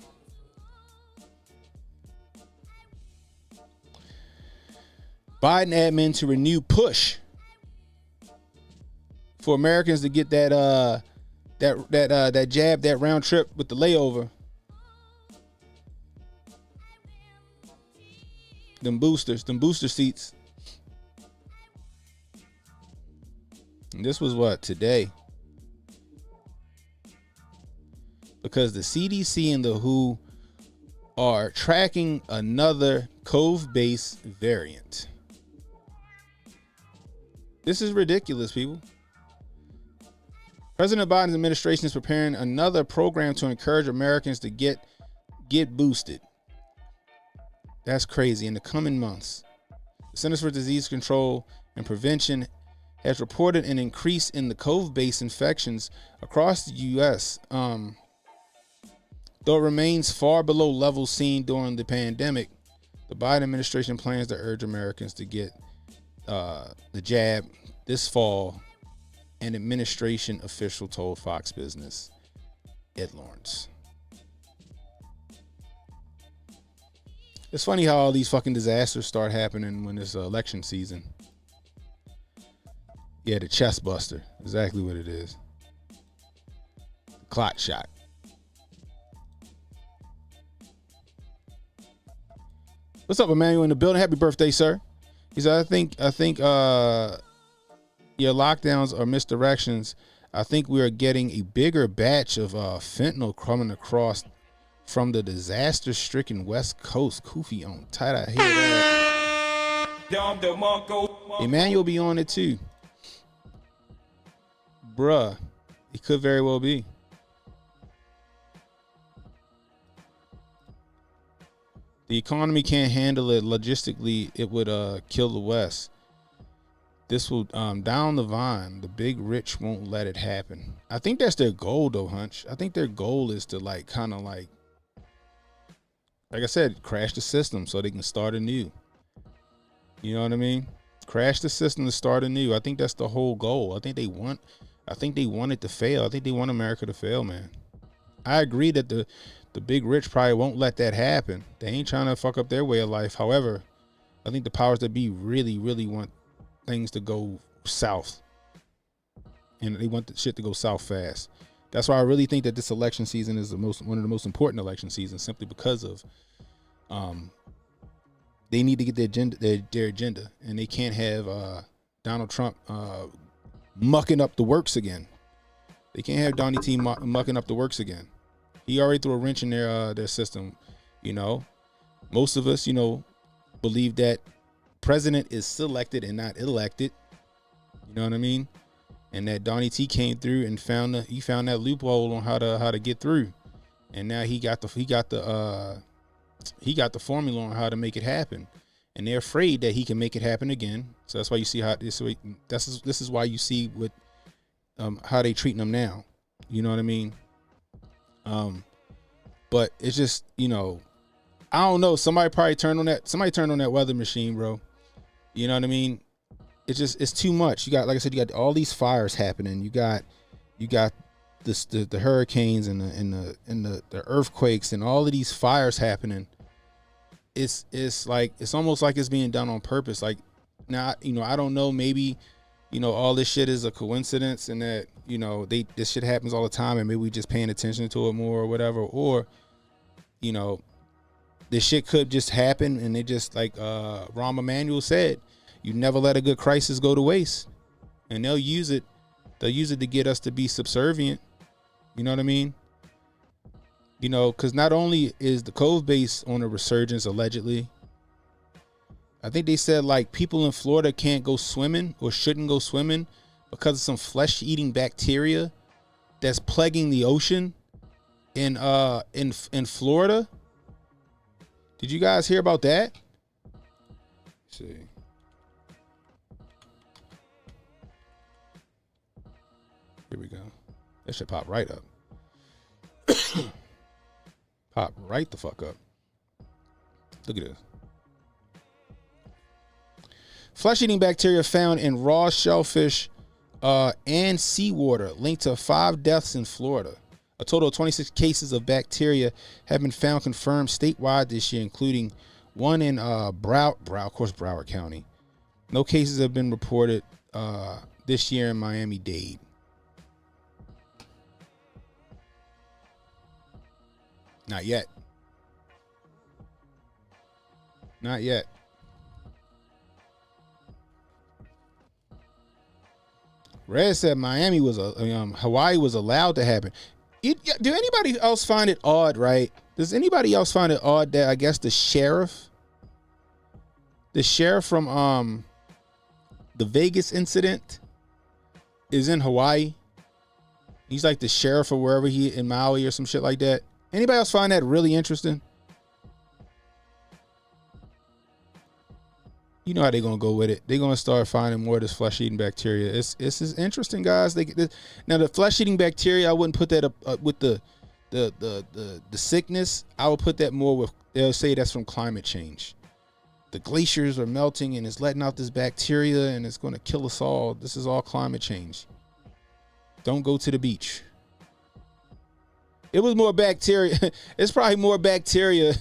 Biden admin to renew push for Americans to get that jab, that round trip with the layover. Them booster seats. And this was what, today? Because the CDC and the WHO are tracking another Cove-based variant. This is ridiculous, people. President Biden's administration is preparing another program to encourage Americans to get boosted. That's crazy. In the coming months, the Centers for Disease Control and Prevention has reported an increase in the Cove-based infections across the U.S., though it remains far below levels seen during the pandemic. The Biden administration plans to urge Americans to get the jab this fall, an administration official told Fox Business Ed Lawrence. It's funny how all these fucking disasters start happening when it's election season. Yeah, the chest buster. Exactly what it is. Clot shot. What's up, Emmanuel in the building? Happy birthday, sir. He said, I think your lockdowns are misdirections. I think we are getting a bigger batch of fentanyl coming across from the disaster-stricken West Coast. Koofy on tight. I hear that. Emmanuel be on it too. Bruh, it could very well be. The economy can't handle it logistically. It would kill the West. This will down the vine. The big rich won't let it happen. I think that's their goal, though, Hunch. I think their goal is to like kind of like I said, crash the system so they can start anew. You know what I mean? Crash the system to start anew. I think that's the whole goal. I think they want it to fail. I think they want America to fail, man. I agree that the big rich probably won't let that happen. They ain't trying to fuck up their way of life. However, I think the powers that be really, really want things to go south. And they want the shit to go south fast. That's why I really think that this election season is one of the most important election seasons, simply because of they need to get their agenda, and they can't have Donald Trump mucking up the works again. They can't have Donnie T mucking up the works again. He already threw a wrench in their system. You know, most of us, believe that president is selected and not elected. You know what I mean? And that Donnie T came through and found that loophole on how to get through, and now he got the formula on how to make it happen, and they're afraid that he can make it happen again. So that's why you see this is why you see what how they treating him now. You know what I mean? But it's just I don't know. Somebody turned on that weather machine, bro. You know what I mean? It's too much. You got, like I said, you got all these fires happening. You got the hurricanes and the earthquakes and all of these fires happening. It's almost like it's being done on purpose. Like now, I don't know, maybe, all this shit is a coincidence and that, this shit happens all the time and maybe we just paying attention to it more or whatever, or, this shit could just happen and they just, like Rahm Emanuel said, you never let a good crisis go to waste, and they'll use it to get us to be subservient. You know what I mean? Because not only is the Cove base on a resurgence, allegedly, I think they said like people in Florida can't go swimming or shouldn't go swimming because of some flesh-eating bacteria that's plaguing the ocean in Florida. Did you guys hear about that? Let's see. Here we go. That should pop right up. Pop right the fuck up. Look at this. Flesh-eating bacteria found in raw shellfish and seawater linked to 5 deaths in Florida. A total of 26 cases of bacteria have been found confirmed statewide this year, including one in Broward County. No cases have been reported this year in Miami-Dade. Not yet. Not yet. Red said Hawaii was allowed to happen. Do anybody else find it odd, right? Does anybody else find it odd that I guess the sheriff from the Vegas incident is in Hawaii? He's like the sheriff or wherever he in Maui or some shit like that. Anybody else find that really interesting? You know how they're gonna go with it. They're gonna start finding more of this flesh-eating bacteria. It's interesting, guys. Now the flesh-eating bacteria, I wouldn't put that up with the sickness. I would put that more with. They'll say that's from climate change. The glaciers are melting and it's letting out this bacteria and it's gonna kill us all. This is all climate change. Don't go to the beach. It was more bacteria. It's probably more bacteria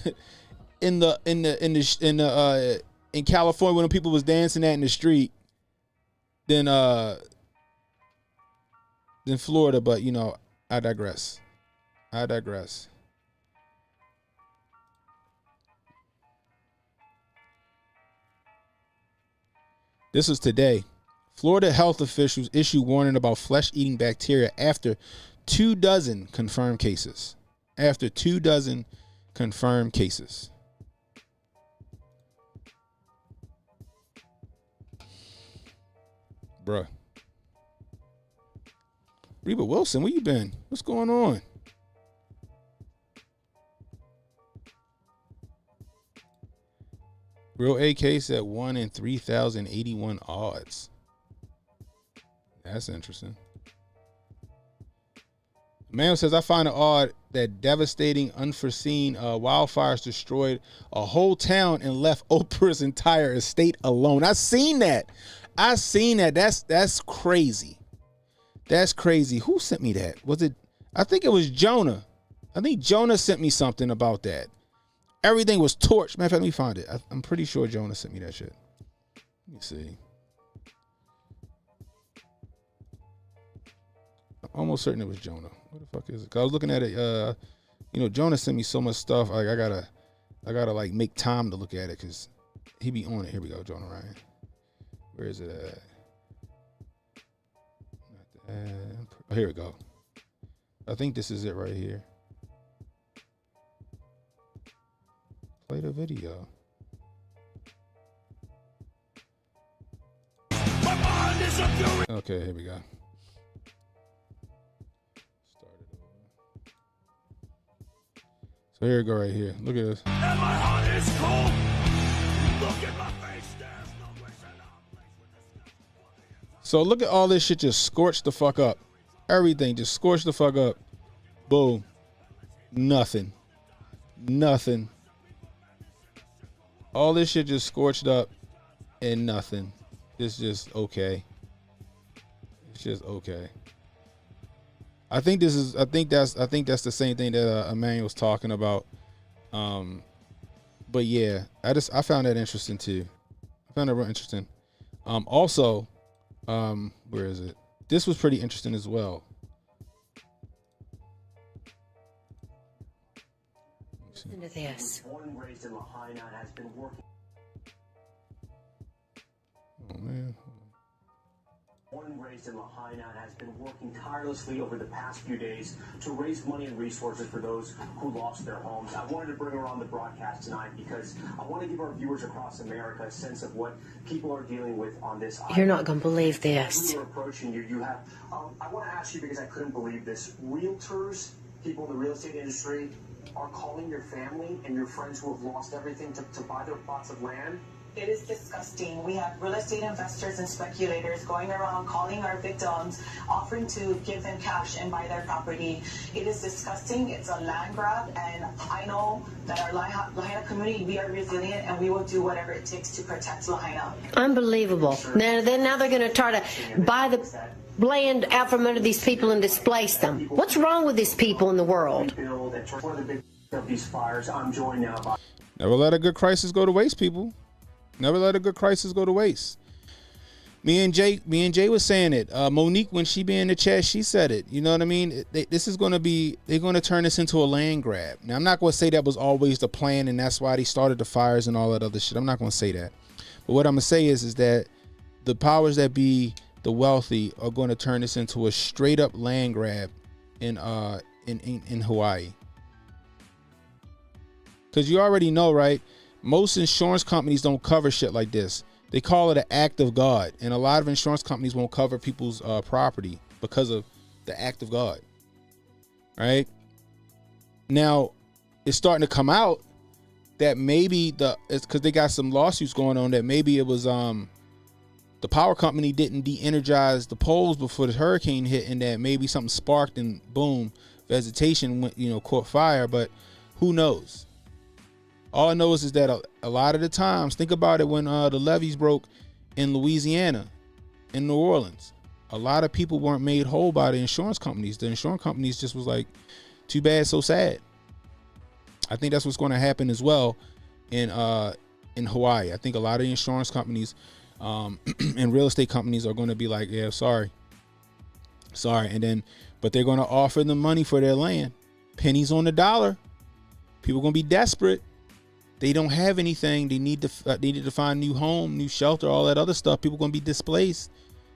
in California when people was dancing that in the street than Florida. But I digress. This was today. Florida health officials issue warning about flesh-eating bacteria after 24 confirmed cases. Bruh. Reba Wilson, where you been? What's going on? Real A case at 1 in 3,081 odds. That's interesting. Man says, I find it odd that devastating, unforeseen wildfires destroyed a whole town and left Oprah's entire estate alone. I seen that. That's crazy. That's crazy. Who sent me that? Was it? I think it was Jonah. I think Jonah sent me something about that. Everything was torched. Matter of fact, let me find it. I'm pretty sure Jonah sent me that shit. Let me see. I'm almost certain it was Jonah. What the fuck is it? 'Cause I was looking at it. Jonah sent me so much stuff. Like I gotta like make time to look at it because he be on it. Here we go, Jonah Ryan. Where is it at? Not that. Oh, here we go. I think this is it right here. Play the video. Okay, here we go. So here we go right here. Look at this. And my heart is cold. Look at my face. There's no place in our place with the sky. So look at all this shit just scorched the fuck up. Everything just scorched the fuck up. Boom. Nothing. All this shit just scorched up and nothing. It's just okay. It's just okay. I think that's the same thing that Emmanuel's talking about. But yeah, I found that interesting too. I found that real interesting. Also, where is it? This was pretty interesting as well. Listen to this. Oh man. Born and raised in Lahaina and has been working tirelessly over the past few days to raise money and resources for those who lost their homes. I wanted to bring her on the broadcast tonight because I want to give our viewers across America a sense of what people are dealing with on this island. You're not going to believe this. We were approaching you. You have. I want to ask you because I couldn't believe this. Realtors, people in the real estate industry, are calling your family and your friends who have lost everything to buy their plots of land. It is disgusting. We have real estate investors and speculators going around calling our victims, offering to give them cash and buy their property. It is disgusting. It's a land grab, and I know that our Lahaina community, we are resilient, and we will do whatever it takes to protect Lahaina. Unbelievable. Now they're going to try to buy the land out from under these people and displace them. What's wrong with these people in the world? Never let a good crisis go to waste, people. Never let a good crisis go to waste. Me and Jay was saying it. Monique, when she be in the chat, she said it. You know what I mean? They're going to turn this into a land grab. Now, I'm not going to say that was always the plan and that's why they started the fires and all that other shit. I'm not going to say that. But what I'm going to say is that the powers that be, the wealthy, are going to turn this into a straight up land grab in Hawaii. Because you already know, right? Most insurance companies don't cover shit like this. They call it an act of God. And a lot of insurance companies won't cover people's property because of the act of God. Right? Now, it's starting to come out that maybe it's because they got some lawsuits going on that maybe it was the power company didn't de-energize the poles before the hurricane hit, and that maybe something sparked and boom, vegetation went, caught fire. But who knows? All I know is that a lot of the times, think about it, when the levees broke in Louisiana, in New Orleans, a lot of people weren't made whole by the insurance companies. The insurance companies just was like, too bad, so sad. I think that's what's going to happen as well in Hawaii. I think a lot of the insurance companies and real estate companies are going to be like, yeah, sorry. But they're going to offer them money for their land. Pennies on the dollar. People are going to be desperate. They don't have anything. They need to find new home, new shelter, all that other stuff. People are going to be displaced.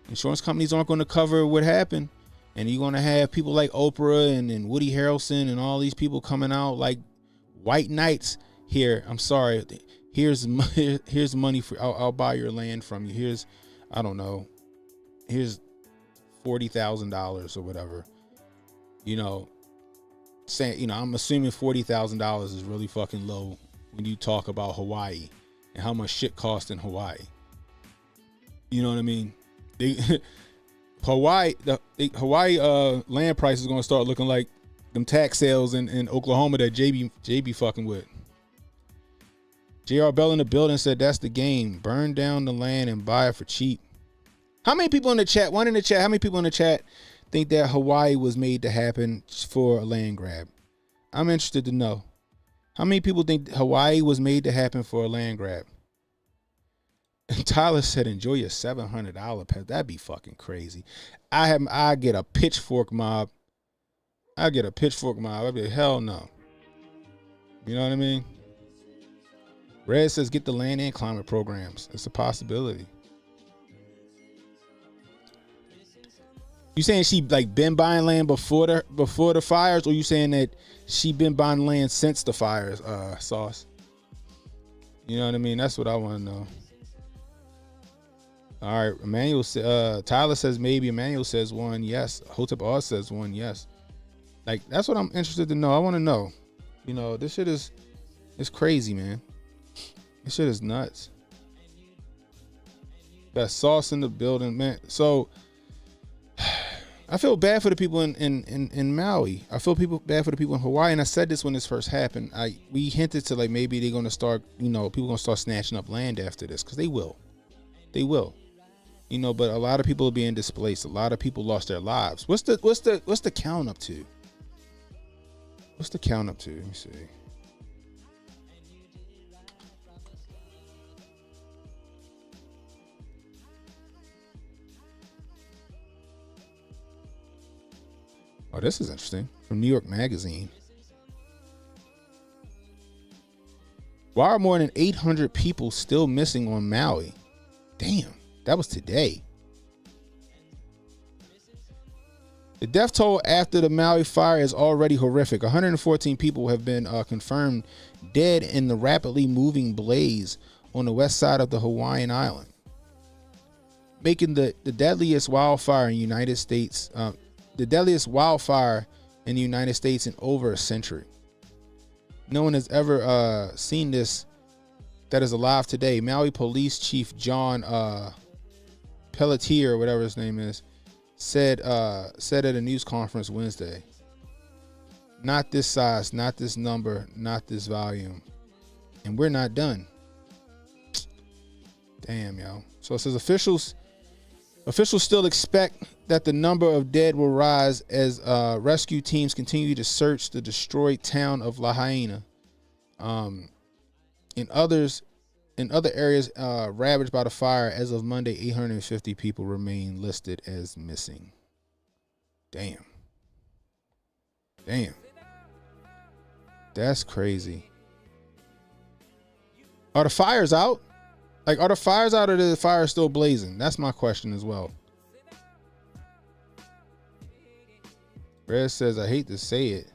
Insurance companies aren't going to cover what happened. And you're going to have people like Oprah and Woody Harrelson and all these people coming out like white knights here. I'm sorry. Here's money for, I'll buy your land from you. Here's, I don't know. Here's $40,000 or whatever. Saying, I'm assuming $40,000 is really fucking low when you talk about Hawaii and how much shit costs in Hawaii. You know what I mean? Hawaii land price is going to start looking like them tax sales in Oklahoma that JB fucking with. J.R. Bell in the building said that's the game. Burn down the land and buy it for cheap. How many people in the chat? One in the chat. How many people in the chat think that Hawaii was made to happen for a land grab? I'm interested to know. How many people think Hawaii was made to happen for a land grab? And Tyler said, enjoy your $700 pet. That'd be fucking crazy. I get a pitchfork mob. I'd be like, hell no. You know what I mean? Red says, get the land and climate programs. It's a possibility. You saying she like been buying land before the fires, or you saying that she been buying land since the fires, Sauce? You know what I mean? That's what I want to know. All right, Emmanuel. Tyler says maybe. Emmanuel says one. Yes. Hotep Oz says one. Yes. Like that's what I'm interested to know. I want to know. You know, this shit it's crazy, man. This shit is nuts. Got Sauce in the building, man. So I feel bad for the people in Maui. I feel bad for the people in Hawaii. And I said this when this first happened. We hinted to like maybe they're gonna start, people gonna start snatching up land after this, because they will. They will. But a lot of people are being displaced. A lot of people lost their lives. What's the count up to? What's the count up to? Let me see. Oh, this is interesting. From New York Magazine. Why are more than 800 people still missing on Maui? Damn, that was today. The death toll after the Maui fire is already horrific. 114 people have been confirmed dead in the rapidly moving blaze on the west side of the Hawaiian island, making the deadliest wildfire in the United States. The deadliest wildfire in the United States in over a century. No one has ever seen this that is alive today. Maui Police Chief John Pelletier, whatever his name is, said at a news conference Wednesday, not this size, not this number, not this volume. And we're not done. Damn, yo. So it says officials still expect that the number of dead will rise as rescue teams continue to search the destroyed town of Lahaina. In other areas ravaged by the fire, as of Monday, 850 people remain listed as missing. Damn. That's crazy. Are the fires out? Like, are the fires out, or is the fire still blazing? That's my question as well. Red says, I hate to say it,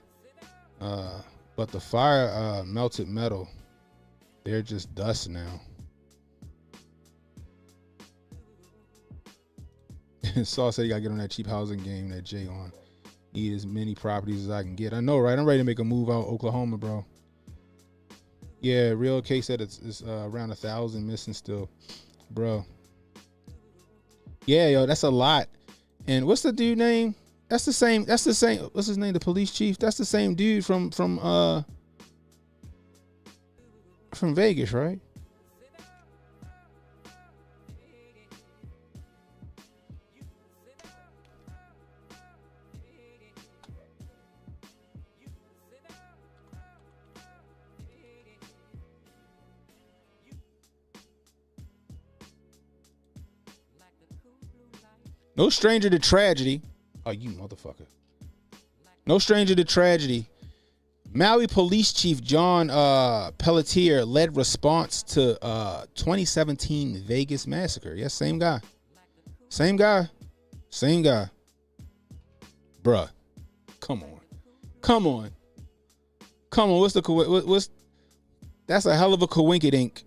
but the fire melted metal. They're just dust now. Saul said you gotta get on that cheap housing game that Jay on. Need as many properties as I can get. I know, right? I'm ready to make a move out Oklahoma, bro. Yeah, Real K said it's around 1,000 missing still, bro. Yeah, yo, that's a lot. And what's the dude name? That's the same. What's his name? The police chief. That's the same dude from Vegas, right? No stranger to tragedy. Oh, you motherfucker. No stranger to tragedy. Maui Police Chief John Pelletier led response to 2017 Vegas massacre. Yes, same guy. Bruh. Come on. What's that's a hell of a coinkydink.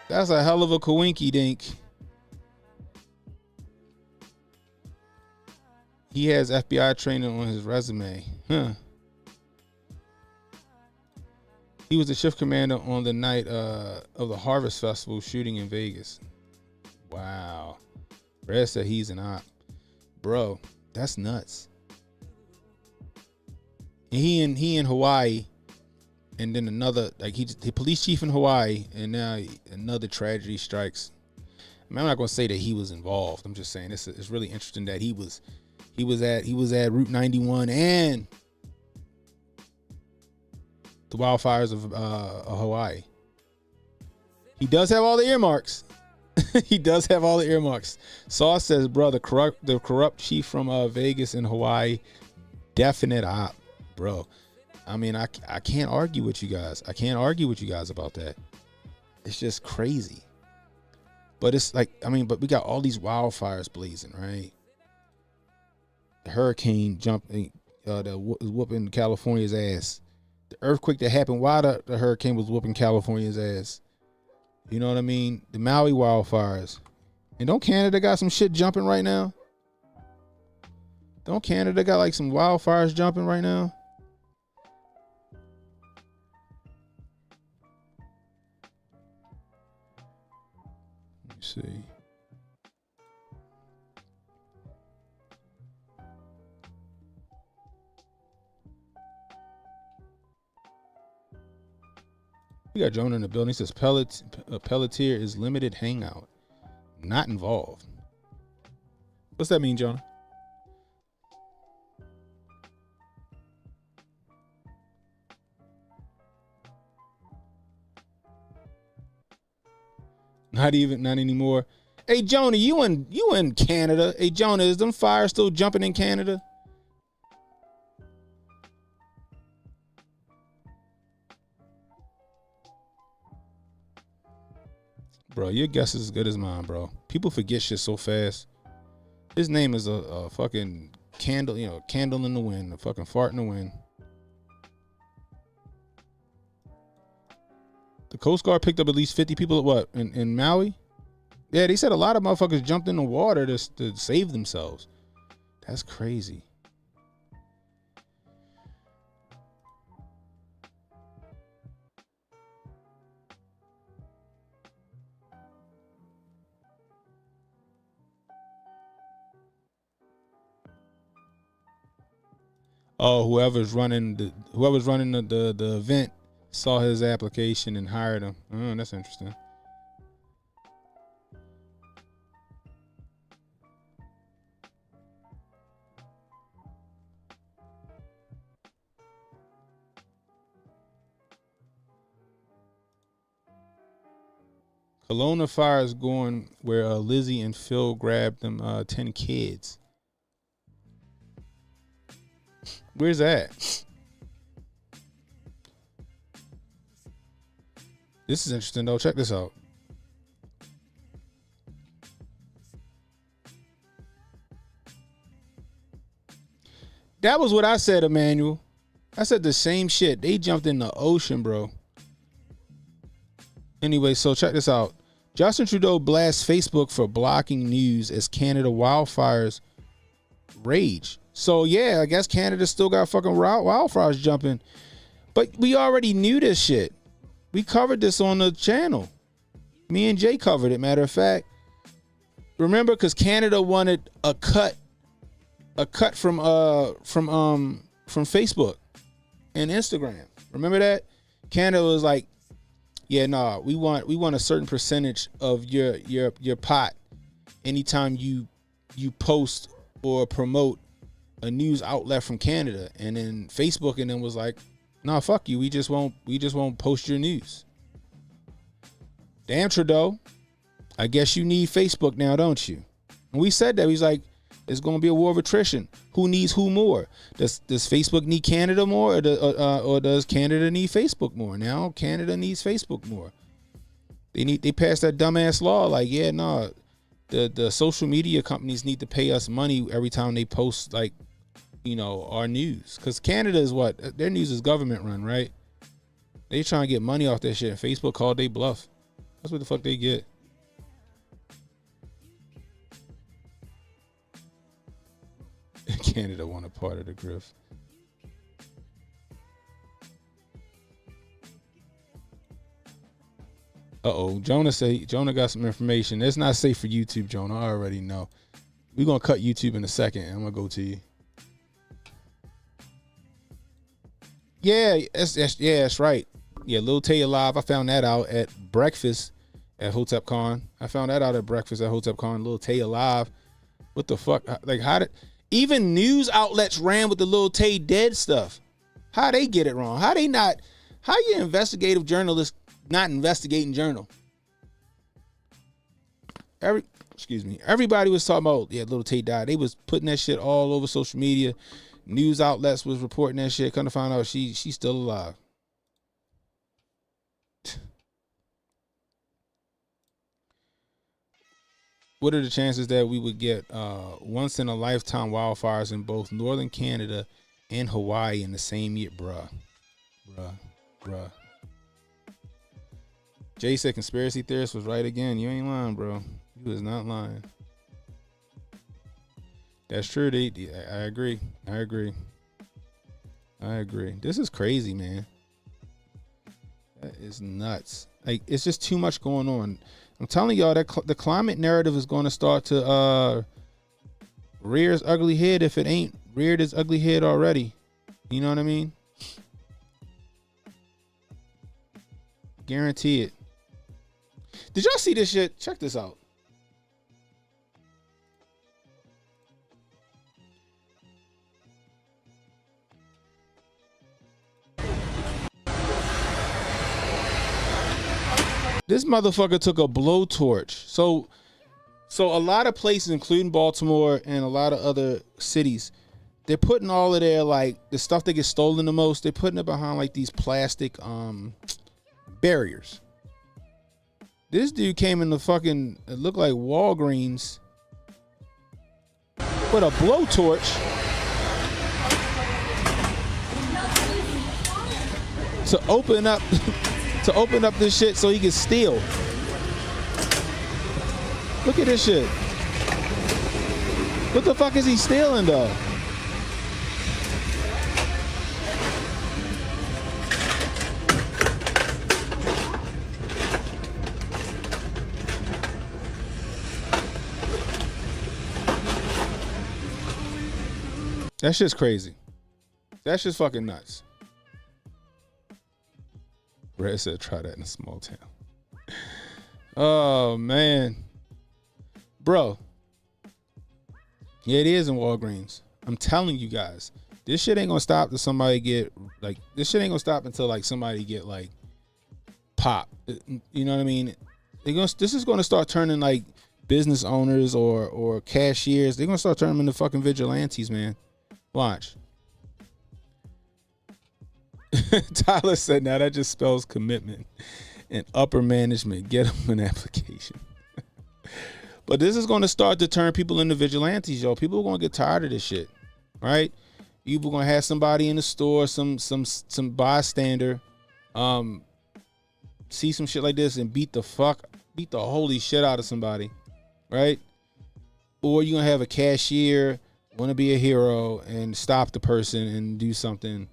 That's a hell of a coinkydink. He has FBI training on his resume. Huh. He was the shift commander on the night of the Harvest Festival shooting in Vegas. Wow. Fred said he's an op. Bro, that's nuts. And he in Hawaii, and then another, like he police chief in Hawaii, and now another tragedy strikes. I mean, I'm not gonna say that he was involved. I'm just saying it's really interesting that he was at Route 91 and the wildfires of Hawaii. He does have all the earmarks. He does have all the earmarks. Sauce says, bro, the corrupt chief from Vegas and Hawaii, definite op, bro. I mean, I can't argue with you guys. I can't argue with you guys about that. It's just crazy. But it's like, I mean, but we got all these wildfires blazing, right? The hurricane jumping, that was whooping California's ass. The earthquake that happened while the hurricane was whooping California's ass. You know what I mean? The Maui wildfires. And don't Canada got some shit jumping right now? Don't Canada got like some wildfires jumping right now? Let me see. We got Jonah in the building. He says Pelletier is limited hangout. Not involved. What's that mean, Jonah? Not anymore. Hey Jonah, you in Canada. Hey Jonah, is them fires still jumping in Canada? Bro, your guess is as good as mine, bro. People forget shit so fast. His name is a fucking candle, candle in the wind, a fucking fart in the wind. The Coast Guard picked up at least 50 people at what? In Maui? Yeah, they said a lot of motherfuckers jumped in the water to save themselves. That's crazy. Oh, whoever's running the event saw his application and hired him. Oh, that's interesting. Kelowna fire is going where Lizzie and Phil grabbed them 10 kids. Where's that? This is interesting though. Check this out. That was what I said, Emmanuel. I said the same shit. They jumped in the ocean, bro. Anyway, so check this out. Justin Trudeau blasts Facebook for blocking news as Canada wildfires rage. So yeah, I guess Canada still got fucking wildfires jumping. But we already knew this shit. We covered this on the channel. Me and Jay covered it, matter of fact. Remember, because Canada wanted a cut from Facebook and Instagram. Remember that? Canada was like, yeah, nah, we want a certain percentage of your pot anytime you post or promote a news outlet from Canada. And then Facebook and them was like, nah, fuck you. We just won't post your news. Damn, Trudeau. I guess you need Facebook now, don't you? And we said that. He's like, it's going to be a war of attrition. Who needs who more? Does Facebook need Canada more, or does Canada need Facebook more? Now Canada needs Facebook more. They passed that dumbass law. Like, yeah, no, the social media companies need to pay us money every time they post, like, our news. Because Canada is what? Their news is government run, right? They trying to get money off that shit. And Facebook called they bluff. That's what the fuck they get. Canada want a part of the grift. Jonah got some information. It's not safe for YouTube, Jonah. I already know. We're gonna cut YouTube in a second. I'm gonna go to you. Yeah, that's right. Yeah, Lil Tay alive. I found that out at breakfast at Hotep Con. Lil Tay alive. What the fuck? Like, how did even news outlets ran with the Lil Tay dead stuff? How they get it wrong? How they not? How you investigative journalists not investigating journal? Everybody was talking about, yeah, Lil Tay died. They was putting that shit all over social media. News outlets was reporting that shit. Come to find out she's still alive. What are the chances that we would get once in a lifetime wildfires in both northern Canada and Hawaii in the same year? Bruh. Jay said conspiracy theorist was right again. You ain't lying, bro. You was not lying. That's true. I agree. This is crazy, man. That is nuts. Like, it's just too much going on. I'm telling y'all that the climate narrative is going to start to rear its ugly head if it ain't reared its ugly head already. You know what I mean? Guarantee it. Did y'all see this shit? Check this out. This motherfucker took a blowtorch. So a lot of places, including Baltimore and a lot of other cities, they're putting all of their, like, the stuff that gets stolen the most, they're putting it behind, like, these plastic barriers. This dude came in the fucking, it looked like Walgreens, with a blowtorch to open up this shit so he can steal. Look at this shit. What the fuck is he stealing, though? That shit's crazy. That shit's fucking nuts. Red said, try that in a small town. Oh, man. Bro. Yeah, it is in Walgreens. I'm telling you guys. This shit ain't gonna stop until somebody get, like, this shit ain't gonna stop until, like, somebody get, like, pop. You know what I mean? This is gonna start turning, like, business owners or cashiers. They're gonna start turning them into fucking vigilantes, man. Watch. Tyler said, now that just spells commitment and upper management. Get them an application. But this is going to start to turn people into vigilantes, yo. People are going to get tired of this shit, right? You're going to have somebody in the store, some bystander, see some shit like this and beat the holy shit out of somebody, right? Or you're going to have a cashier want to be a hero and stop the person and do something.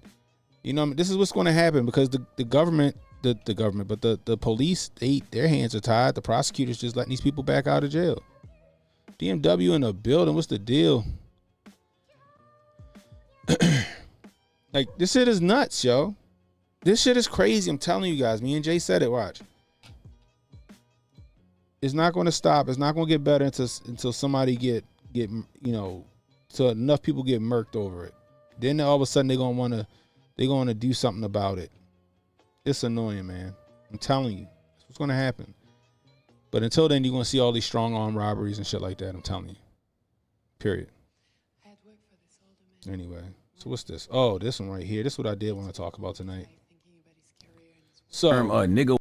You know, this is what's going to happen because the police, their hands are tied. The prosecutors just letting these people back out of jail. BMW in a building. What's the deal? Like, this shit is nuts, yo. This shit is crazy. I'm telling you guys. Me and Jay said it. Watch. It's not going to stop. It's not going to get better until somebody get you know, so enough people get murked over it. Then all of a sudden they're gonna do something about it. It's annoying, man. I'm telling you, that's what's gonna happen. But until then, you're gonna see all these strong arm robberies and shit like that. I'm telling you. Period. Anyway, so what's this? Oh, this one right here. This is what I did want to talk about tonight. So, nigga.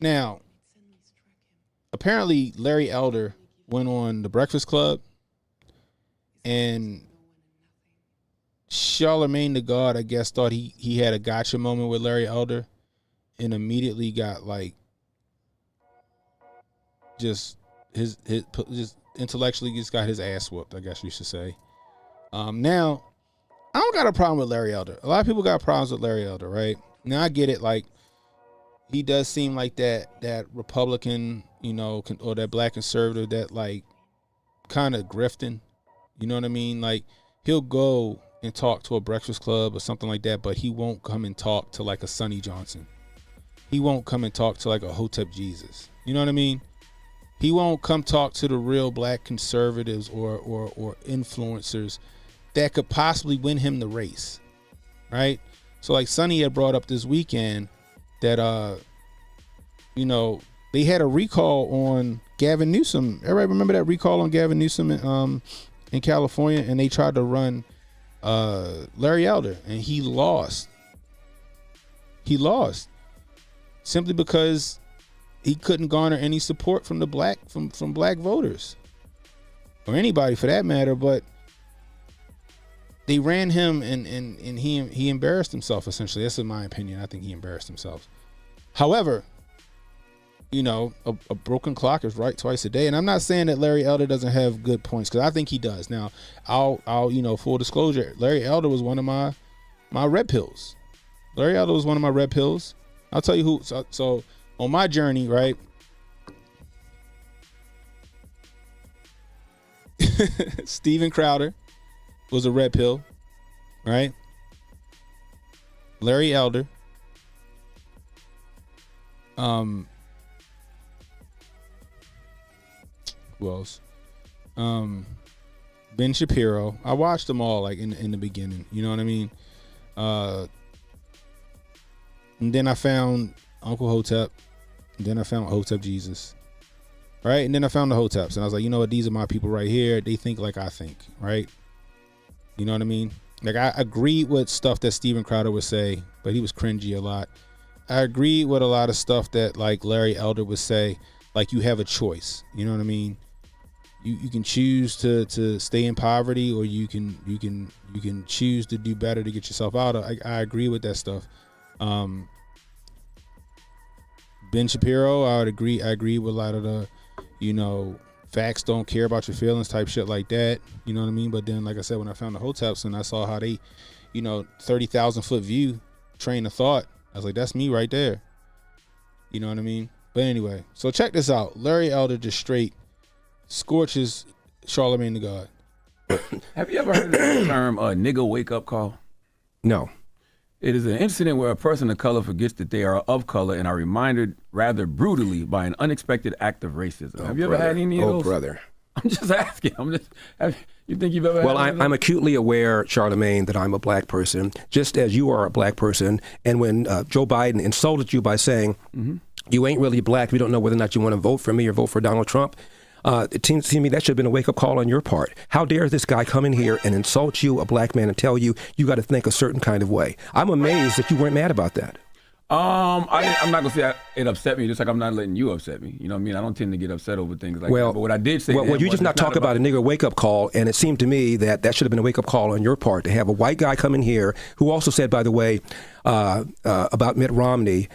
Now, apparently Larry Elder went on The Breakfast Club. And Charlemagne the God, I guess, thought he had a gotcha moment with Larry Elder and immediately got, like, just intellectually just got his ass whooped, I guess you should say. Now, I don't got a problem with Larry Elder. A lot of people got problems with Larry Elder, right? Now, I get it. Like, he does seem like that Republican, or that black conservative that like kind of grifting. You know what I mean? Like he'll go and talk to a Breakfast Club or something like that, but he won't come and talk to like a Sonny Johnson. He won't come and talk to like a Hotep Jesus. You know what I mean? He won't come talk to the real black conservatives or influencers that could possibly win him the race, right? So like Sonny had brought up this weekend that they had a recall on Gavin Newsom. Everybody remember that recall on Gavin Newsom in California, and they tried to run Larry Elder, and he lost. He lost simply because he couldn't garner any support from the black voters, or anybody for that matter. But they ran him, and he embarrassed himself, essentially. That's in my opinion. I think he embarrassed himself. However, a broken clock is right twice a day. And I'm not saying that Larry Elder doesn't have good points, because I think he does. Now, I'll full disclosure, Larry Elder was one of my red pills. Larry Elder was one of my red pills. I'll tell you who. So on my journey, right? Steven Crowder was a red pill, right? Larry Elder. Who else? Ben Shapiro. I watched them all like in the beginning. You know what I mean? And then I found Uncle Hotep. And then I found Hotep Jesus. Right? And then I found the Hoteps. And I was like, you know what? These are my people right here. They think like I think. Right? You know what I mean? Like I agreed with stuff that Steven Crowder would say, but he was cringy a lot. I agreed with a lot of stuff that like Larry Elder would say, like you have a choice. You know what I mean? You can choose to stay in poverty, or you can choose to do better to get yourself out of. I agree with that stuff. Ben Shapiro, I agree with a lot of the, facts don't care about your feelings type shit like that. You know what I mean? But then, like I said, when I found the Hoteps and I saw how they, 30,000 foot view train of thought, I was like, that's me right there. You know what I mean? But anyway, so check this out. Larry Elder just straight scorches Charlemagne the God. Have you ever heard of the term nigga wake up call? No. It is an incident where a person of color forgets that they are of color and are reminded rather brutally by an unexpected act of racism. Have you ever had any of those? Oh, brother. I'm just asking. You think you've ever had Well, I'm acutely aware, Charlemagne, that I'm a black person, just as you are a black person. And when Joe Biden insulted you by saying, you ain't really black, we don't know whether or not you want to vote for me or vote for Donald Trump, it seems to me that should have been a wake-up call on your part. How dare this guy come in here and insult you, a black man, and tell you got to think a certain kind of way? I'm amazed that you weren't mad about that. I'm not gonna say it upset me, just like I'm not letting you upset me. You know what I mean? I don't tend to get upset over things like that. But what I did say, well, you just not talk about a nigger wake-up call, and it seemed to me that should have been a wake-up call on your part to have a white guy come in here who also said, by the way, about Mitt Romney.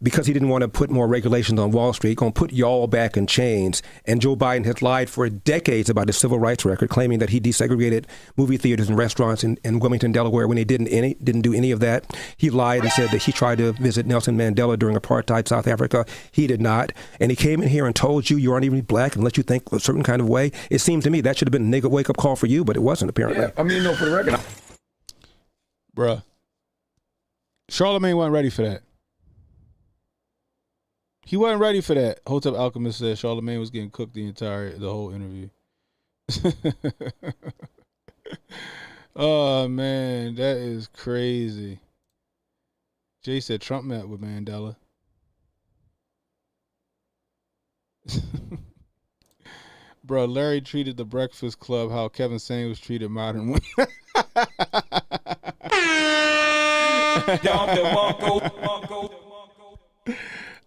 Because he didn't want to put more regulations on Wall Street, going to put y'all back in chains. And Joe Biden has lied for decades about his civil rights record, claiming that he desegregated movie theaters and restaurants in Wilmington, Delaware, when he didn't do any of that. He lied and said that he tried to visit Nelson Mandela during apartheid South Africa. He did not. And he came in here and told you aren't even black and let you think a certain kind of way. It seemed to me that should have been a nigga wake-up call for you, but it wasn't, apparently. Yeah, I mean, for the record. Bruh. Charlemagne wasn't ready for that. He wasn't ready for that. Hotep Alchemist said Charlemagne was getting cooked the whole interview. Oh, man, that is crazy. Jay said Trump met with Mandela. Bro, Larry treated the Breakfast Club how Kevin Samuels treated modern women.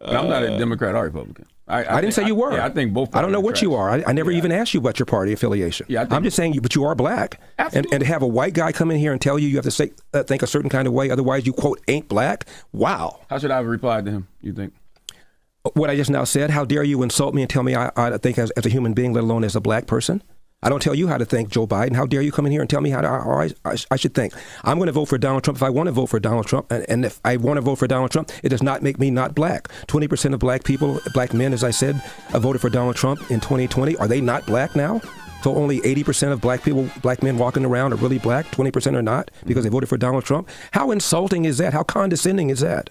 I'm not a Democrat or Republican. I didn't say you were. I think both. I don't know what you are. I never even asked you about your party affiliation. Yeah, I'm just saying, but you are black. And to have a white guy come in here and tell you have to say, think a certain kind of way, otherwise you, quote, ain't black. Wow. How should I have replied to him, you think? What I just now said, how dare you insult me and tell me I think as a human being, let alone as a black person? I don't tell you how to think, Joe Biden. How dare you come in here and tell me how I should think? I'm going to vote for Donald Trump if I want to vote for Donald Trump. And if I want to vote for Donald Trump, it does not make me not black. 20% of black people, black men, as I said, voted for Donald Trump in 2020. Are they not black now? So only 80% of black people, black men walking around are really black, 20% are not because they voted for Donald Trump. How insulting is that? How condescending is that?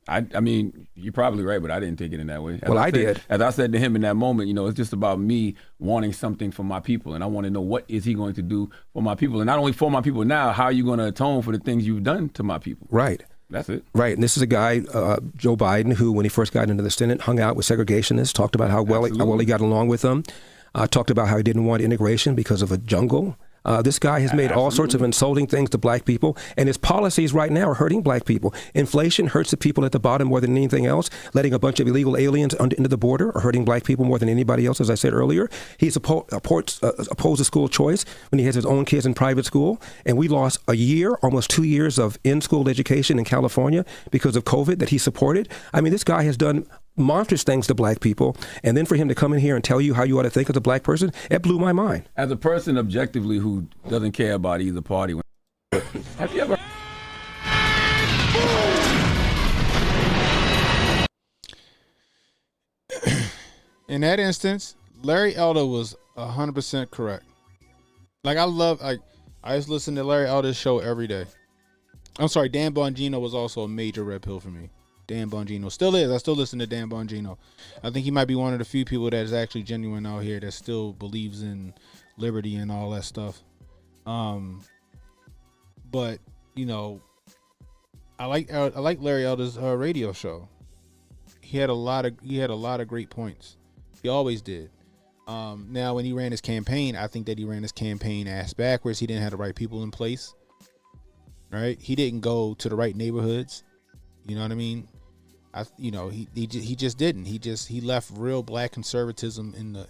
I mean, you're probably right, but I didn't take it in that way. I did. As I said to him in that moment, it's just about me wanting something for my people, and I want to know what is he going to do for my people, and not only for my people now, how are you going to atone for the things you've done to my people? Right. That's it. Right. And this is a guy, Joe Biden, who, when he first got into the Senate, hung out with segregationists, talked about how well he got along with them, talked about how he didn't want integration because of a jungle. This guy has made all sorts of insulting things to black people, and his policies right now are hurting black people. Inflation hurts the people at the bottom more than anything else. Letting a bunch of illegal aliens into the border are hurting black people more than anybody else, as I said earlier. He's opposed to school choice when he has his own kids in private school, and we lost a year, almost 2 years of in-school education in California because of COVID that he supported. I mean, this guy has done monstrous things to black people, and then for him to come in here and tell you how you ought to think as a black person, it blew my mind. As a person objectively who doesn't care about either party, have you ever? In that instance, Larry Elder was 100% correct. I used to listen to Larry Elder's show every day. I'm sorry, Dan Bongino was also a major red pill for me. Dan Bongino still is. I still listen to Dan Bongino. I think he might be one of the few people that is actually genuine out here that still believes in liberty and all that stuff. But I like Larry Elder's radio show. He had a lot of great points. He always did. Now when he ran his campaign, I think that he ran his campaign ass backwards. He didn't have the right people in place. Right? He didn't go to the right neighborhoods. You know what I mean? He just didn't. He left real black conservatism in the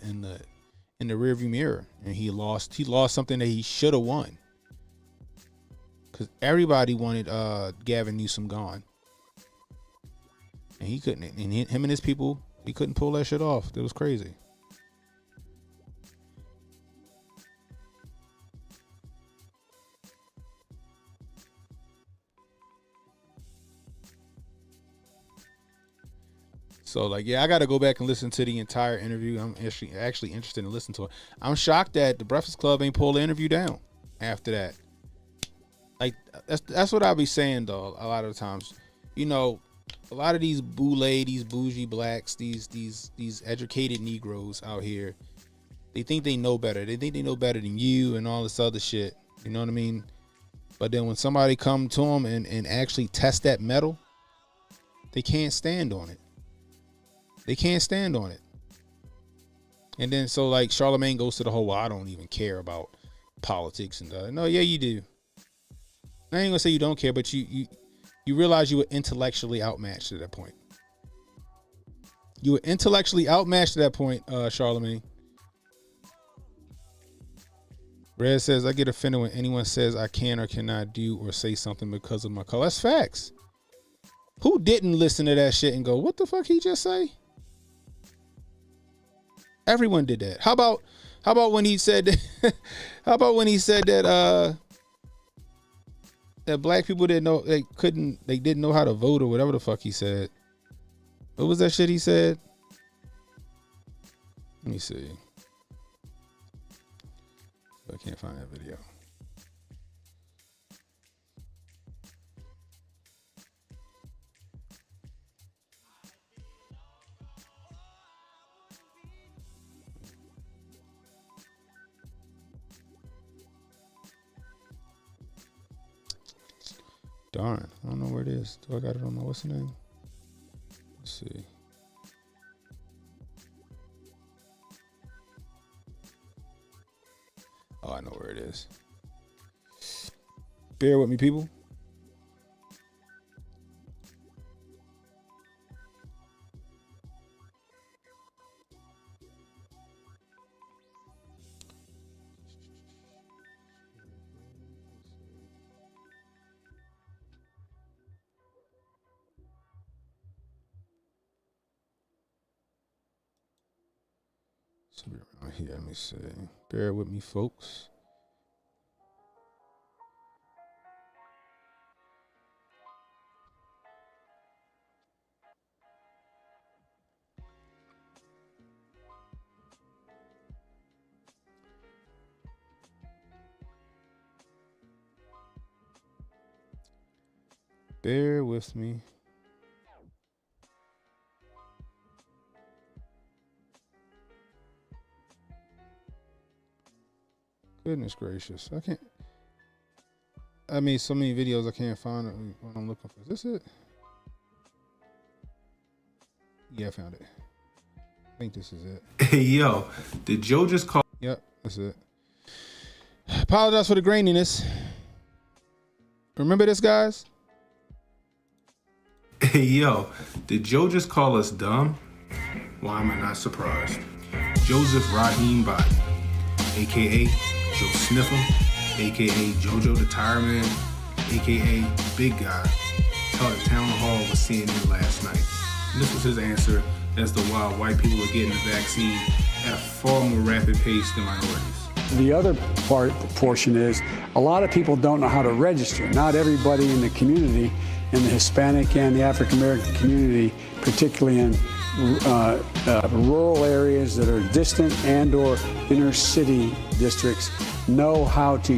rearview mirror, and he lost something that he should have won. Because everybody wanted Gavin Newsom gone, and he couldn't. And him and his people, he couldn't pull that shit off. It was crazy. So I got to go back and listen to the entire interview. I'm actually interested in listening to it. I'm shocked that the Breakfast Club ain't pulled the interview down after that. That's what I'll be saying though. A lot of the times, a lot of these these bougie blacks, these educated Negroes out here, they think they know better. They think they know better than you and all this other shit. You know what I mean? But then when somebody come to them and actually test that metal, they can't stand on it. They can't stand on it. And then so Charlemagne goes to the whole, well, I don't even care about politics and no, yeah, you do. I ain't gonna say you don't care, but you realize you were intellectually outmatched at that point. You were intellectually outmatched at that point, Charlemagne. Red says, I get offended when anyone says I can or cannot do or say something because of my color. That's facts. Who didn't listen to that shit and go, what the fuck he just say? Everyone did that. How about when he said that, that black people didn't know they didn't know how to vote or whatever the fuck he said. What was that shit he said? Let me see. I can't find that video. Darn, I don't know where it is. Do I got it on my, what's the name? Let's see. Oh, I know where it is. Bear with me, people. Should be around here. Let me see. Bear with me, folks. Bear with me. Goodness gracious. I can't. I made so many videos I can't find what I'm looking for. Is this it? Yeah, I found it. I think this is it. Hey, yo, did Joe just call? Yep, that's it. Apologize for the graininess. Remember this, guys? Hey, yo, did Joe just call us dumb? Why am I not surprised? Joseph Raheem Biden, a.k.a. Joe Sniffle, a.k.a. JoJo the Tire Man, a.k.a. Big Guy, held a town hall with CNN last night. And this was his answer as to why white people are getting the vaccine at a far more rapid pace than minorities. The other portion is a lot of people don't know how to register. Not everybody in the community, in the Hispanic and the African American community, particularly in rural areas that are distant and or inner city districts, know how to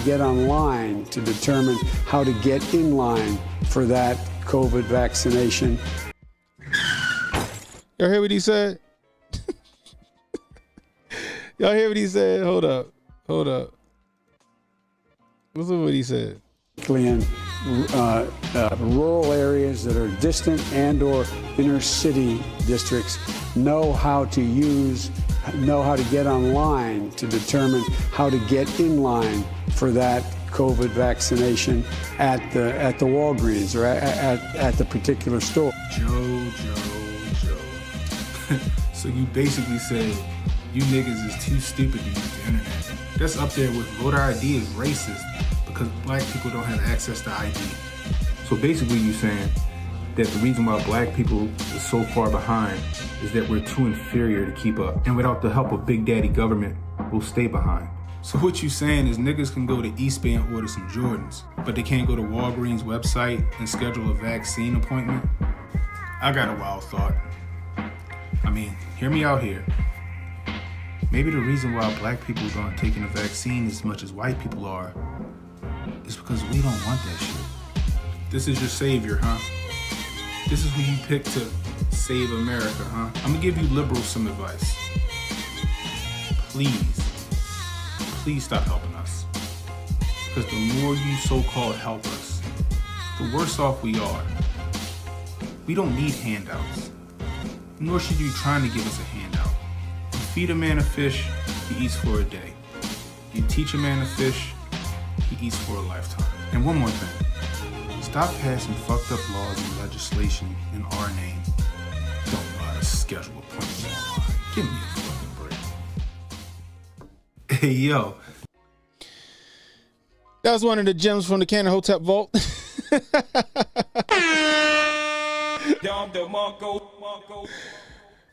get online to determine how to get in line for that COVID vaccination. Y'all hear what he said? Y'all hear what he said? Hold up. Listen to what he said. In rural areas that are distant and or inner city districts, know how to get online to determine how to get in line for that COVID vaccination at the Walgreens or at the particular store. Joe. So you basically said you niggas is too stupid to use the internet. That's up there with voter ID is racist because black people don't have access to ID. So basically you saying that the reason why black people is so far behind is that we're too inferior to keep up. And without the help of Big Daddy government, we'll stay behind. So what you saying is niggas can go to East Bay and order some Jordans, but they can't go to Walgreens website and schedule a vaccine appointment? I got a wild thought. I mean, hear me out here. Maybe the reason why black people aren't taking the vaccine as much as white people are is because we don't want that shit. This is your savior, huh? This is who you pick to save America, huh? I'm gonna give you liberals some advice. Please stop helping us. Because the more you so-called help us, the worse off we are. We don't need handouts. Nor should you be trying to give us a handout. You feed a man a fish, he eats for a day. You teach a man to fish, he eats for a lifetime. And one more thing. Stop passing fucked up laws and legislation in our name. Don't know how to schedule appointments online. Give me a fucking break. Hey, yo. That was one of the gems from the Cannon Hotep Vault.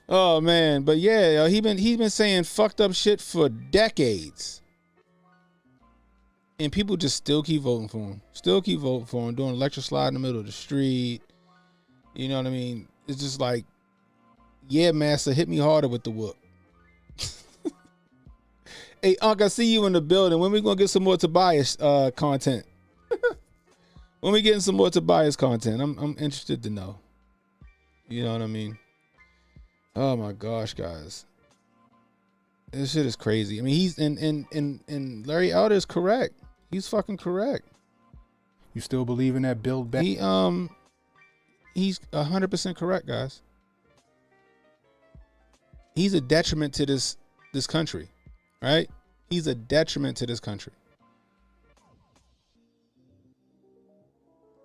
Oh man, but yeah, he been saying fucked up shit for decades, and people just still keep voting for him. Doing electric slide in the middle of the street. You know what I mean? It's just like, yeah, master, hit me harder with the whoop. Hey, Unc, I see you in the building. When we gonna get some more Tobias content? When we getting some more Tobias content? I'm interested to know. You know what I mean? Oh my gosh, guys. This shit is crazy. I mean, he's and Larry Elder is correct. He's fucking correct. You still believe in that build back? He's 100% correct, guys. He's a detriment to this country, right? He's a detriment to this country.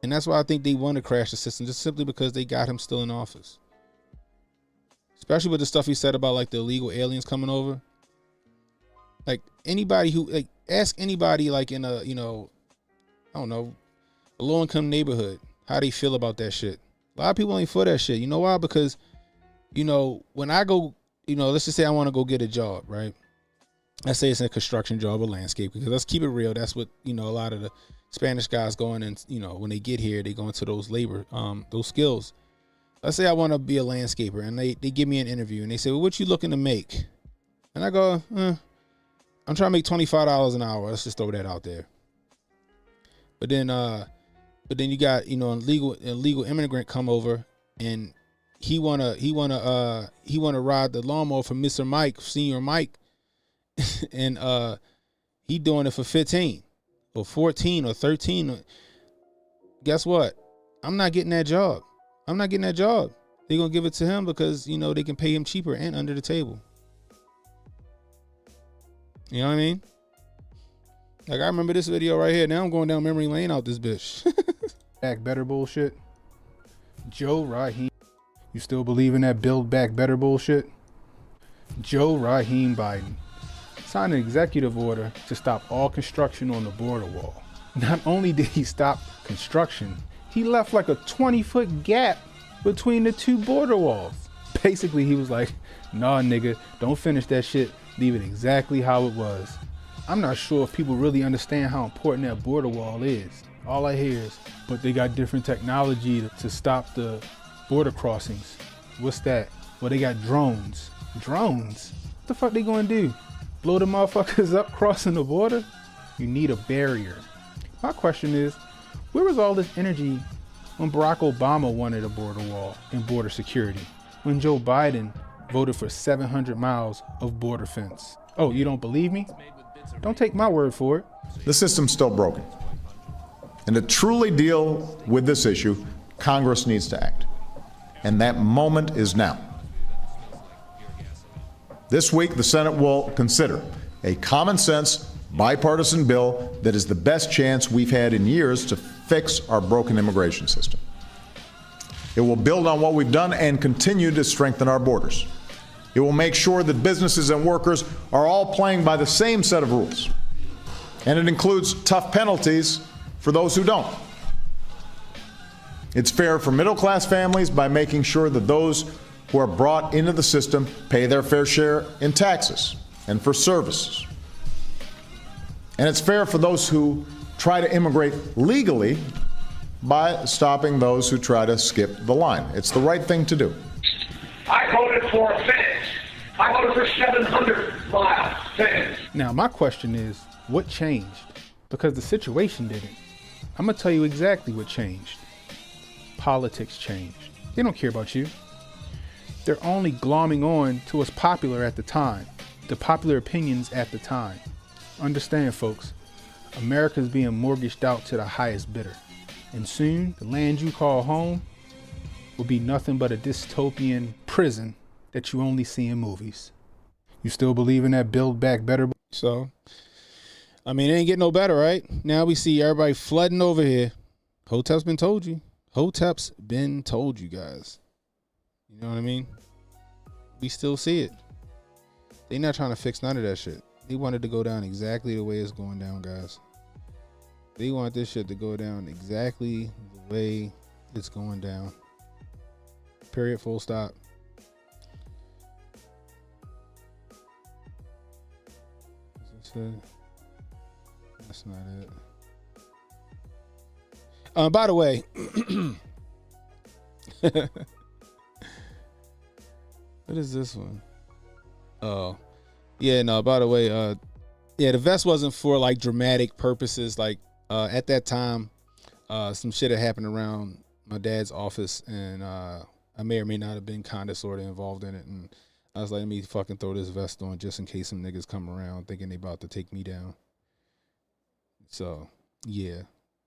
And that's why I think they want to crash the system, just simply because they got him still in office. Especially with the stuff he said about like the illegal aliens coming over. Like anybody who, like, ask anybody like in a, you know, I don't know, a low income neighborhood, how they feel about that shit. A lot of people ain't for that shit. You know why? Because, you know, when I go let's just say I want to go get a job, right? Let's say it's a construction job or landscape, because let's keep it real. That's what, a lot of the Spanish guys going and, when they get here, they go into those labor, those skills. Let's say I want to be a landscaper, and they give me an interview, and they say, well, what you looking to make? And I go, I'm trying to make $25 an hour. Let's just throw that out there. But then you got, an illegal immigrant come over, and he wanna ride the lawnmower for Mr. Mike, Senior Mike, and he doing it for 15 or 14 or 13. Guess what? I'm not getting that job. They're gonna give it to him because they can pay him cheaper and under the table. You know what I mean? Like, I remember this video right here. Now I'm going down memory lane out this bitch. Back better bullshit. Joe Raheem. You still believe in that build back better bullshit? Joe Raheem Biden signed an executive order to stop all construction on the border wall. Not only did he stop construction, he left like a 20-foot gap between the two border walls. Basically, he was like, nah, nigga, don't finish that shit. Leave it exactly how it was. I'm not sure if people really understand how important that border wall is. All I hear is, but they got different technology to stop the border crossings. What's that? Well, they got drones. Drones? What the fuck they gonna do? Blow the motherfuckers up crossing the border? You need a barrier. My question is, where was all this energy when Barack Obama wanted a border wall and border security? When Joe Biden voted for 700 miles of border fence? Oh, you don't believe me? Don't take my word for it. The system's still broken. And to truly deal with this issue, Congress needs to act. And that moment is now. This week, the Senate will consider a common sense, bipartisan bill that is the best chance we've had in years to fix our broken immigration system. It will build on what we've done and continue to strengthen our borders. It will make sure that businesses and workers are all playing by the same set of rules. And it includes tough penalties for those who don't. It's fair for middle-class families by making sure that those who are brought into the system pay their fair share in taxes and for services. And it's fair for those who try to immigrate legally by stopping those who try to skip the line. It's the right thing to do. I voted for a fence. I voted for 700-mile fence. Now, my question is, what changed? Because the situation didn't. I'm going to tell you exactly what changed. Politics changed. They don't care about you. They're only glomming on to what's popular at the time, the popular opinions at the time. Understand, folks, America's being mortgaged out to the highest bidder. And soon, the land you call home will be nothing but a dystopian prison that you only see in movies. You still believe in that build back better? So, I mean, it ain't getting no better, right? Now we see everybody flooding over here. Hotep's been told you. Hotep's been told you guys. You know what I mean? We still see it. They not trying to fix none of that shit. They wanted to go down exactly the way it's going down, guys. They want this shit to go down exactly the way it's going down. Period, full stop. Is this it? That's not it. By the way, what is this one? Oh, yeah, no, by the way, yeah, the vest wasn't for like dramatic purposes. Like, at that time, some shit had happened around my dad's office, and I may or may not have been kind of sort of involved in it. And I was like, let me fucking throw this vest on just in case some niggas come around thinking they about to take me down. So, yeah.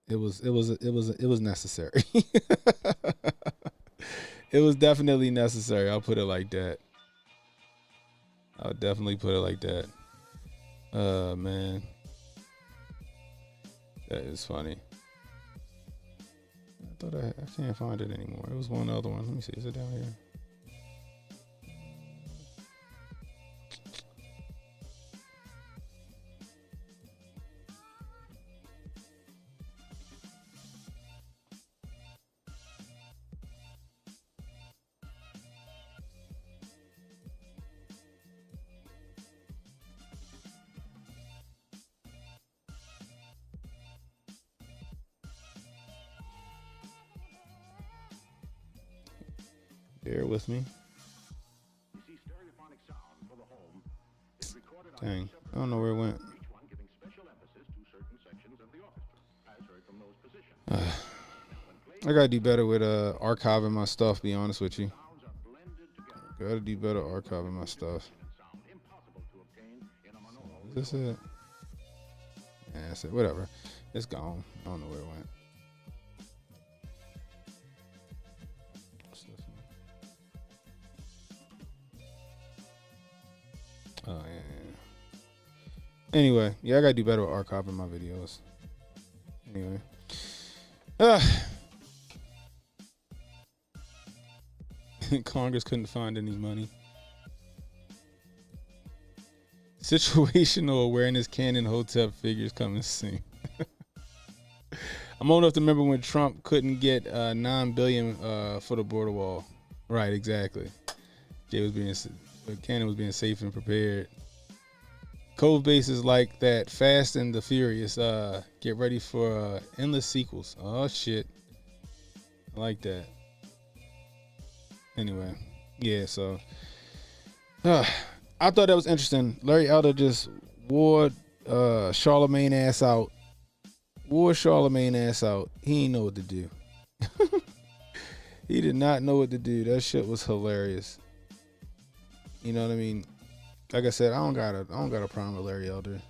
It was necessary. It was definitely necessary. I'll put it like that. I'll definitely put it like that. Man. That is funny. I thought I can't find it anymore. It was one other one. Let me see. Is it down here? Bear with me. Dang, I don't know where it went. I gotta do better with archiving my stuff, be honest with you. Gotta do better archiving my stuff. Is this it? Yeah, that's it. Whatever. It's gone. I don't know where it went. What's this one? Oh, yeah. Anyway, yeah, I gotta do better with archiving my videos. Anyway. Congress couldn't find any money. Situational awareness canon Hotep figures coming soon. I'm old enough to remember when Trump couldn't get $9 billion for the border wall. Right, exactly. Cannon was being safe and prepared. Code bases like that, Fast and the Furious. Get ready for endless sequels. Oh shit, I like that. Anyway, yeah. So, I thought that was interesting. Larry Elder just wore Charlemagne ass out. He ain't know what to do. He did not know what to do. That shit was hilarious. You know what I mean? Like I said, I don't got a problem with Larry Elder.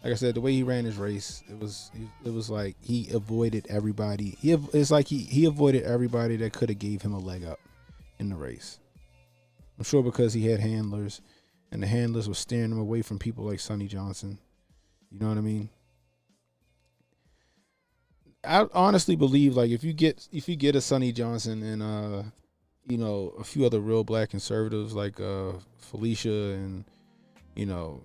Like I said, the way he ran his race, it was like he avoided everybody. It's like he avoided everybody that could have gave him a leg up in the race. I'm sure because he had handlers, and the handlers were steering him away from people like Sonny Johnson. You know what I mean? I honestly believe, like, if you get a Sonny Johnson and you know, a few other real black conservatives like Felicia and, you know,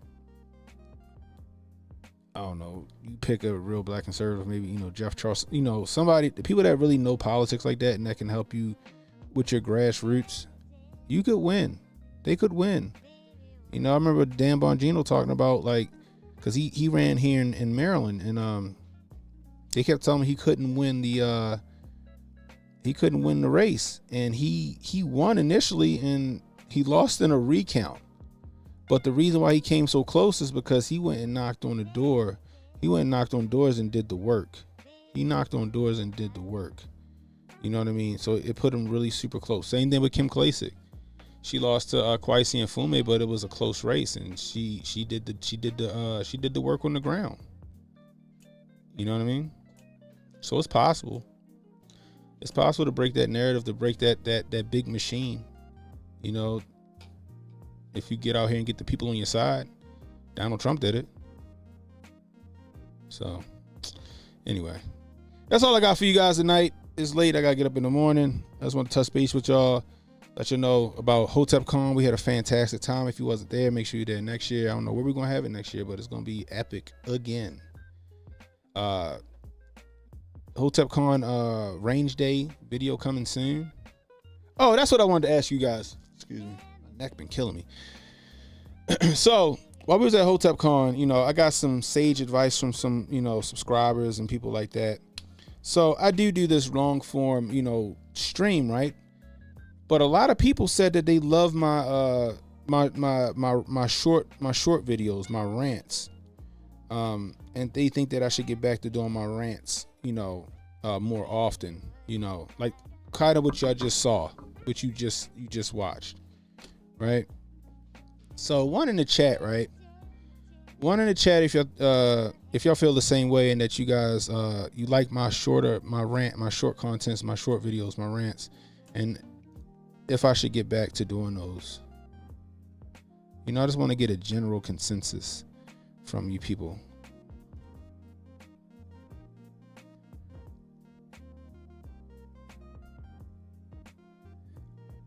I don't know, you pick a real black conservative, maybe, you know, Jeff Charles, you know, somebody, the people that really know politics like that and that can help you with your grassroots, you could win. They could win. You know, I remember Dan Bongino talking about, like, because he ran here in Maryland, and they kept telling him he couldn't win the race, and he won initially, and he lost in a recount. But the reason why he came so close is because he went and knocked on the door. He went and knocked on doors and did the work. He knocked on doors and did the work. You know what I mean? So it put him really super close. Same thing with Kim Klacik. She lost to Kwesi Mfume, but it was a close race, and she did the work on the ground. You know what I mean? So it's possible. It's possible to break that narrative, to break that big machine. You know, if you get out here and get the people on your side. Donald Trump did it. So, anyway, that's all I got for you guys tonight. It's late. I got to get up in the morning. I just want to touch base with y'all. Let you know about HotepCon. We had a fantastic time. If you wasn't there, make sure you're there next year. I don't know where we're going to have it next year, but it's going to be epic again. HotepCon range day video coming soon. Oh, that's what I wanted to ask you guys. Excuse me. My neck been killing me. So, while we was at HotepCon, you know, I got some sage advice from some, you know, subscribers and people like that. So, I do this long form, you know, stream, right? But a lot of people said that they love my my short videos, my rants. And they think that I should get back to doing my rants, you know, more often, you know, like kind of what y'all just saw, what you just watched, right? So one in the chat, right? One in the chat, if y'all feel the same way and that you guys you like my short contents, my short videos, my rants, and if I should get back to doing those. You know, I just want to get a general consensus from you people.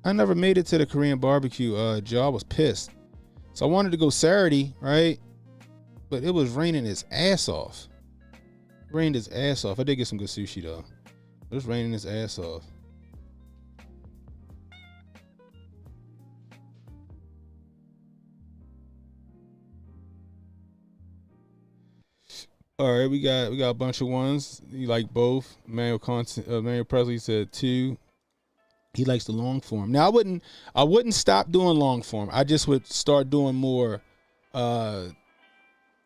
I never made it to the Korean barbecue. Joe, I was pissed. So I wanted to go Saturday, right? But it was raining its ass off. Rained its ass off. I did get some good sushi though. It was raining its ass off. All right, we got a bunch of ones. You like both? Manuel Presley said 2. He likes the long form. Now I wouldn't stop doing long form. I just would start doing more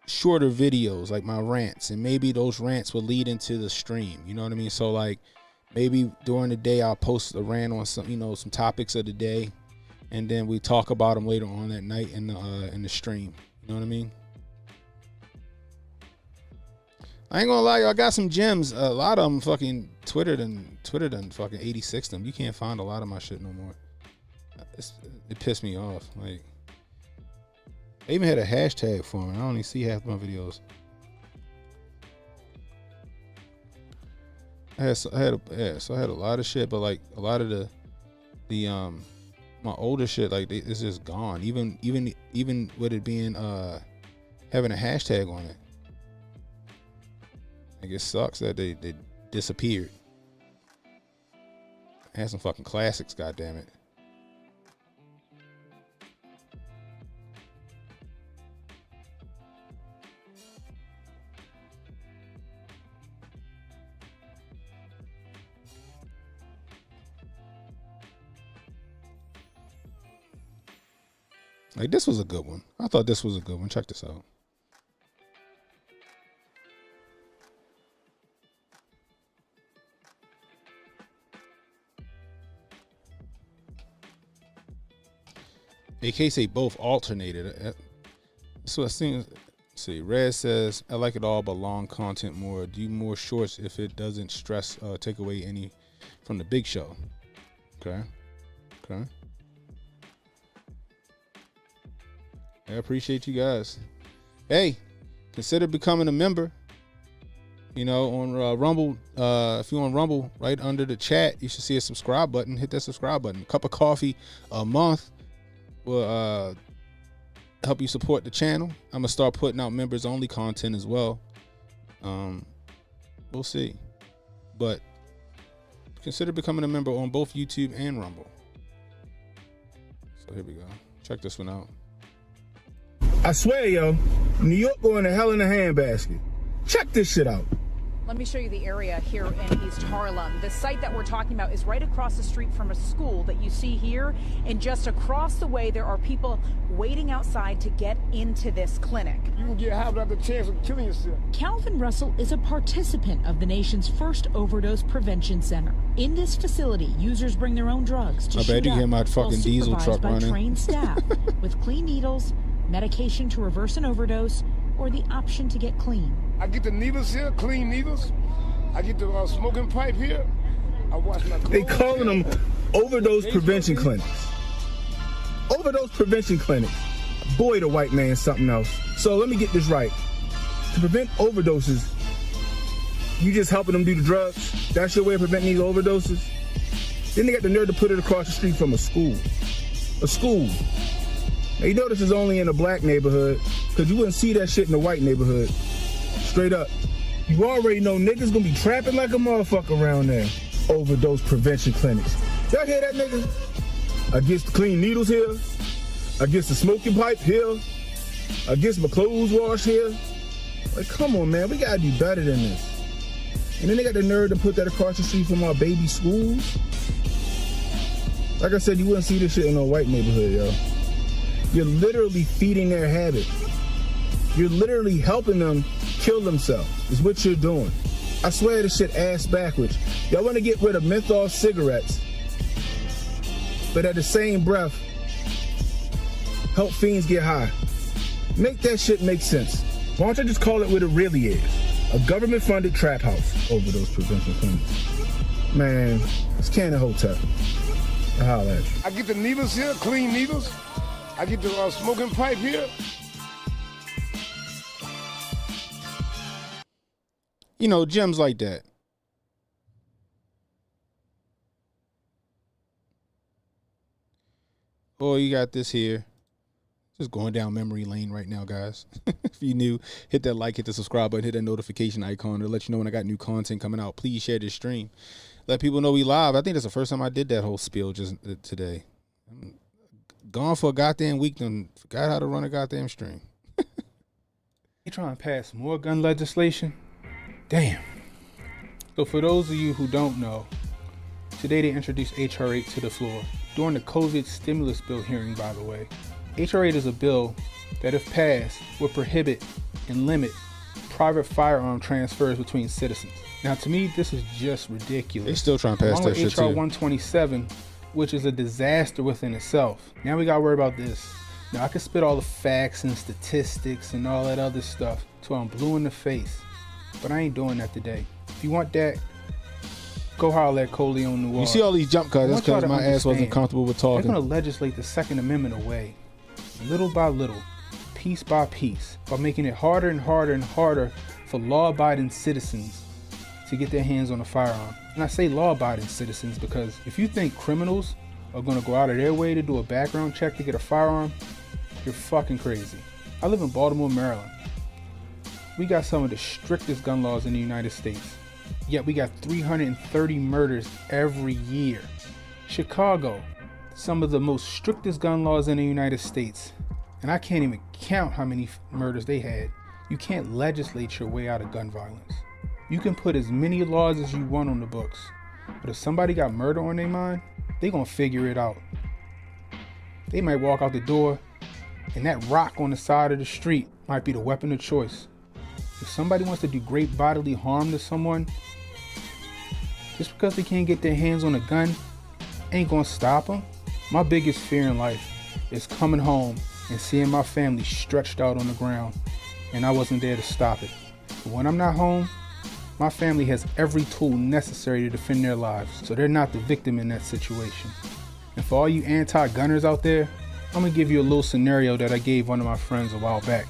shorter videos, like my rants, and maybe those rants will lead into the stream. You know what I mean? So like maybe during the day I'll post a rant on some, some topics of the day, and then we talk about them later on that night in the stream. You know what I mean? I ain't gonna lie, y'all, I got some gems. A lot of them fucking Twitter done fucking 86 them. You can't find a lot of my shit no more. It pissed me off. Like, they even had a hashtag for me. I don't even see half my videos. I had a lot of shit, but like a lot of the my older shit, like it's just gone. Even with it being having a hashtag on it. Like, it sucks that they disappeared. I had some fucking classics, goddammit. Like, this was a good one. I thought this was a good one. Check this out. AK say both alternated. So I think, see, Red says, I like it all, but long content more. Do more shorts if it doesn't stress, take away any from the big show. Okay. I appreciate you guys. Hey, consider becoming a member. On Rumble. If you're on Rumble, right under the chat, you should see a subscribe button. Hit that subscribe button. A cup of coffee a month will help you support the channel. I'm gonna start putting out members only content as well. We'll see, but consider becoming a member on both YouTube and Rumble. So here we go. Check this one out. I swear, yo, New York going to hell in a handbasket. Check this shit out. Let me show you the area here in East Harlem. The site that we're talking about is right across the street from a school that you see here. And just across the way, there are people waiting outside to get into this clinic. You can have another chance of killing yourself. Calvin Russell is a participant of the nation's first overdose prevention center. In this facility, users bring their own drugs to shoot up, my fucking diesel truck by running. Trained staff with clean needles, medication to reverse an overdose, or the option to get clean. I get the needles here, clean needles. I get the smoking pipe here. I wash my clothes. They calling them overdose prevention clinics. Overdose prevention clinics. Boy, the white man's something else. So let me get this right. To prevent overdoses, you just helping them do the drugs? That's your way of preventing these overdoses? Then they got the nerve to put it across the street from a school. A school. Now, you know this is only in a black neighborhood, because you wouldn't see that shit in a white neighborhood. Straight up. You already know niggas gonna be trapping like a motherfucker around there. Overdose prevention clinics. Y'all hear that, nigga? I get the clean needles here. I get the smoking pipe here. I get my clothes washed here. Like, come on, man. We gotta do better than this. And then they got the nerve to put that across the street from our baby schools. Like I said, you wouldn't see this shit in no white neighborhood, yo. You're literally feeding their habit. You're literally helping them kill themselves, is what you're doing. I swear this shit ass backwards. Y'all want to get rid of menthol cigarettes, but at the same breath, help fiends get high. Make that shit make sense. Why don't you just call it what it really is? A government-funded trap house. Overdose prevention clinic. Man, it's Cannon Hotep. I'll holler at you. I get the needles here, clean needles. I get the smoking pipe here. Gems like that. Oh, you got this here. Just going down memory lane right now, guys. If you new, hit that like, hit the subscribe button, hit that notification icon to let you know when I got new content coming out. Please share this stream. Let people know we live. I think that's the first time I did that whole spiel just today. I'm gone for a goddamn week and forgot how to run a goddamn stream. You trying to pass more gun legislation? Damn. So for those of you who don't know, Today they introduced H.R. 8 to the floor. During the COVID stimulus bill hearing, by the way. H.R. 8 is a bill that, if passed, would prohibit and limit private firearm transfers between citizens. Now, to me, this is just ridiculous. They still trying to pass that shit H.R. too. 127, which is a disaster within itself. Now we gotta worry about this. Now I can spit all the facts and statistics and all that other stuff till I'm blue in the face, but I ain't doing that today. If you want that, go holler at Coleon Noir. You see all these jump cuts, that's because my ass wasn't comfortable with talking. They're gonna legislate the Second Amendment away, little by little, piece by piece, by making it harder and harder and harder for law-abiding citizens to get their hands on a firearm. And I say law-abiding citizens because if you think criminals are gonna go out of their way to do a background check to get a firearm, you're fucking crazy. I live in Baltimore, Maryland. We got some of the strictest gun laws in the United States. Yet we got 330 murders every year. Chicago, some of the most strictest gun laws in the United States. And I can't even count how many murders they had. You can't legislate your way out of gun violence. You can put as many laws as you want on the books. But if somebody got murder on their mind, they gonna figure it out. They might walk out the door and that rock on the side of the street might be the weapon of choice. If somebody wants to do great bodily harm to someone, just because they can't get their hands on a gun, ain't gonna stop them. My biggest fear in life is coming home and seeing my family stretched out on the ground, and I wasn't there to stop it. But when I'm not home, my family has every tool necessary to defend their lives, so they're not the victim in that situation. And for all you anti-gunners out there, I'm gonna give you a little scenario that I gave one of my friends a while back.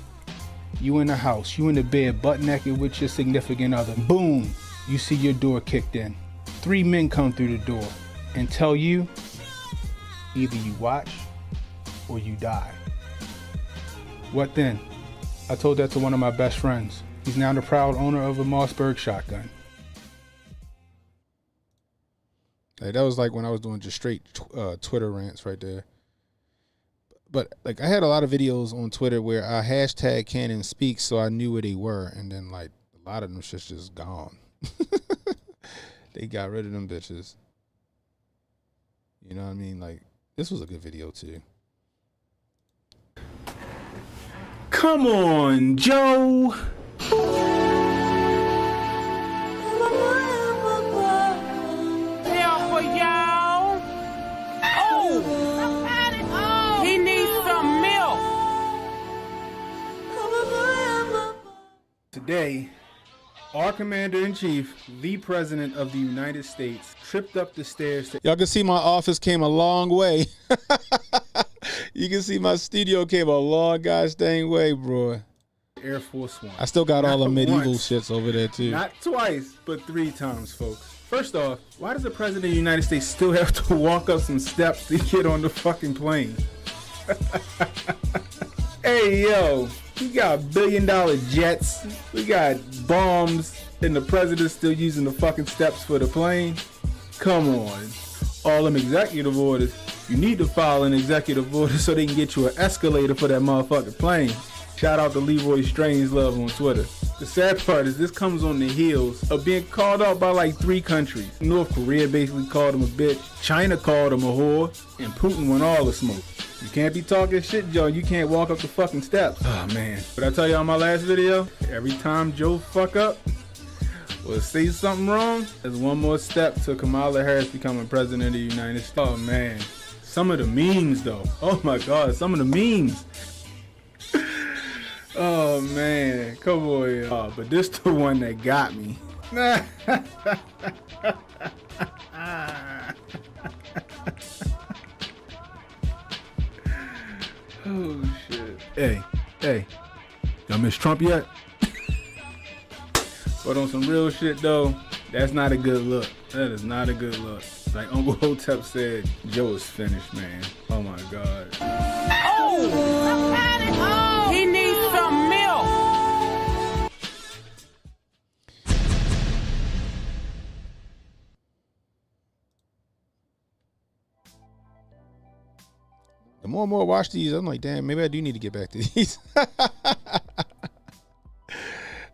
You in the house, you in the bed, butt naked with your significant other. Boom, you see your door kicked in. 3 men come through the door and tell you, either you watch or you die. What then? I told that to one of my best friends. He's now the proud owner of a Mossberg shotgun. Like, that was like when I was doing just straight Twitter rants right there. But like, I had a lot of videos on Twitter where I hashtag Cannon Speaks, so I knew where they were, and then like a lot of them shit's just gone. They got rid of them bitches. You know what I mean? Like, this was a good video too. Come on, Joe. Here for y'all. Oh, he needs some milk. Today, our Commander-in-Chief, the President of the United States, tripped up the stairs to... Y'all can see my office came a long way. You can see my studio came a long gosh dang way, bro. Air Force One. I still got all the Not medieval once, shits over there too. Not twice, but 3 times, folks. First off, why does the President of the United States still have to walk up some steps to get on the fucking plane? Hey, yo, we got $1 billion jets. We got bombs, and the President's still using the fucking steps for the plane? Come on. All them executive orders. You need to file an executive order so they can get you an escalator for that motherfucking plane. Shout out to Leroy Strangelove on Twitter. The sad part is this comes on the heels of being called out by like 3 countries. North Korea basically called him a bitch. China called him a whore. And Putin won all the smoke. You can't be talking shit, Joe. You can't walk up the fucking steps. Oh, man. But I tell you on my last video, every time Joe fuck up or say something wrong, there's one more step to Kamala Harris becoming president of the United States. Oh, man. Some of the memes, though. Oh, my God. Some of the memes. Oh, man. Come on, y'all. But this the one that got me. Oh, shit. Hey. Y'all miss Trump yet? But on some real shit, though, that's not a good look. That is not a good look. Like Uncle Hotep said, Joe is finished, man. Oh, my God. Oh, he needs some milk. The more and more I watch these, I'm like, damn, maybe I do need to get back to these.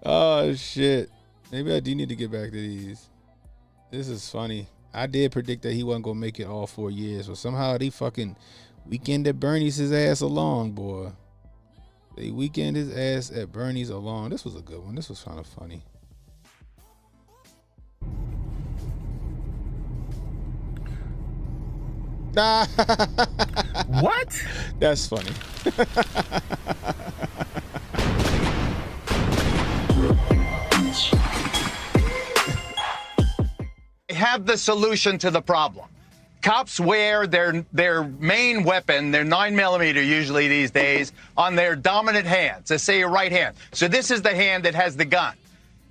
Oh, shit. Maybe I do need to get back to these. This is funny. I did predict that he wasn't gonna make it all 4 years, but somehow they fucking weekend at Bernie's his ass along, boy. They weekend his ass at Bernie's along. This was a good one. This was kind of funny. What? That's funny. Have the solution to the problem. Cops wear their main weapon, their 9mm usually these days, on their dominant hand, so say your right hand. So this is the hand that has the gun.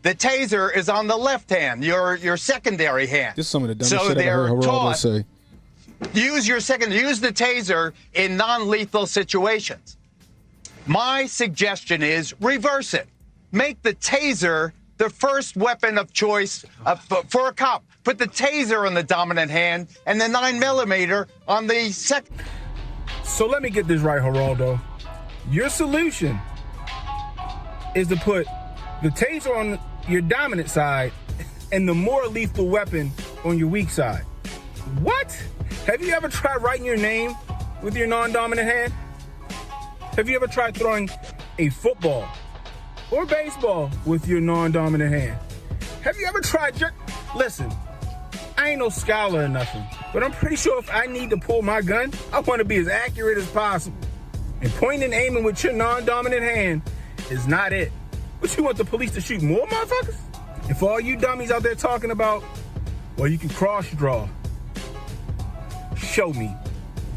The taser is on the left hand, your secondary hand. This is some of the dumbest shit I ever heard Geraldo say. Use the taser in non-lethal situations. My suggestion is reverse it. Make the taser the first weapon of choice for a cop. Put the taser on the dominant hand and the 9mm on the second. So let me get this right, Geraldo. Your solution is to put the taser on your dominant side and the more lethal weapon on your weak side. What? Have you ever tried writing your name with your non-dominant hand? Have you ever tried throwing a football or baseball with your non-dominant hand? Have you ever tried Listen, I ain't no scholar or nothing, but I'm pretty sure if I need to pull my gun, I want to be as accurate as possible. And pointing and aiming with your non-dominant hand is not it. But you want the police to shoot more motherfuckers? And for all you dummies out there talking about, well, you can cross-draw. Show me.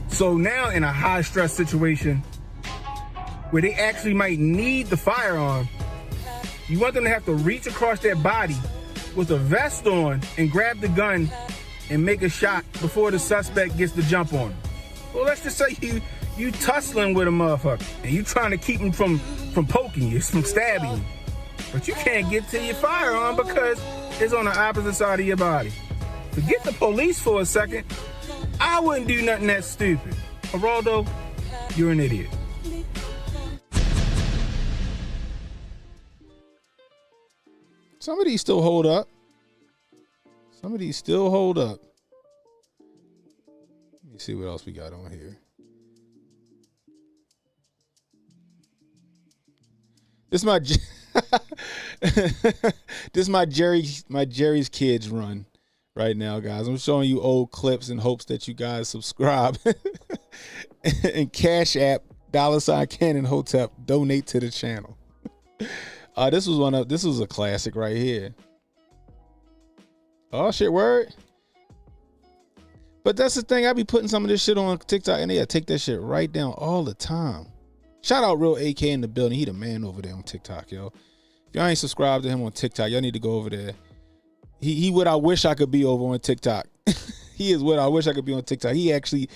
So now in a high-stress situation where they actually might need the firearm, you want them to have to reach across their body with a vest on and grab the gun and make a shot before the suspect gets the jump on them. Well, let's just say you tussling with a motherfucker and you trying to keep him from poking you, from stabbing you. But you can't get to your firearm because it's on the opposite side of your body. Forget the police for a second. I wouldn't do nothing that stupid. Geraldo, you're an idiot. Some of these still hold up. Some of these still hold up. Let me see what else we got on here. This is my Jerry's Kids run right now, guys. I'm showing you old clips in hopes that you guys subscribe and Cash App $Cannon Hotep donate to the channel. This was a classic right here. Oh shit, word. But that's the thing, I be putting some of this shit on TikTok and they take that shit right down all the time. Shout out Real AK in the building. He the man over there on TikTok, yo. If y'all ain't subscribed to him on TikTok, y'all need to go over there. He what I wish I could be over on TikTok. He is what I wish I could be on TikTok. He actually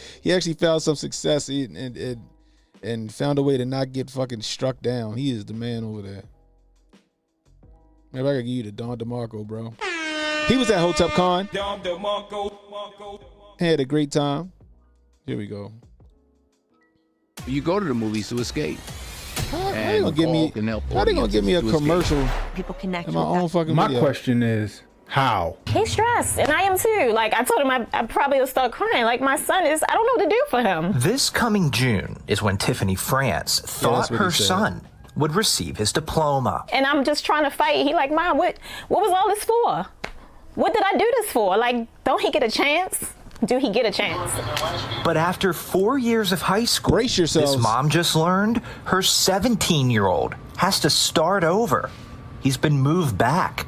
found some success and found a way to not get fucking struck down. He is the man over there. Maybe I could give you the Don DeMarco, bro. He was at Hotep Con. Don DeMarco. Had a great time. Here we go. You go to the movies to escape. How they gonna give me a commercial? People connect in my own fucking My video? question is, how? He's stressed, and I am too. Like, I told him I probably will start crying. Like, my son is, I don't know what to do for him. This coming June is when Tiffany France thought her son would receive his diploma. And I'm just trying to fight. He like, Mom, what was all this for? What did I do this for? Like, don't he get a chance? Do he get a chance? But after 4 years of high school, this mom just learned her 17-year-old has to start over. He's been moved back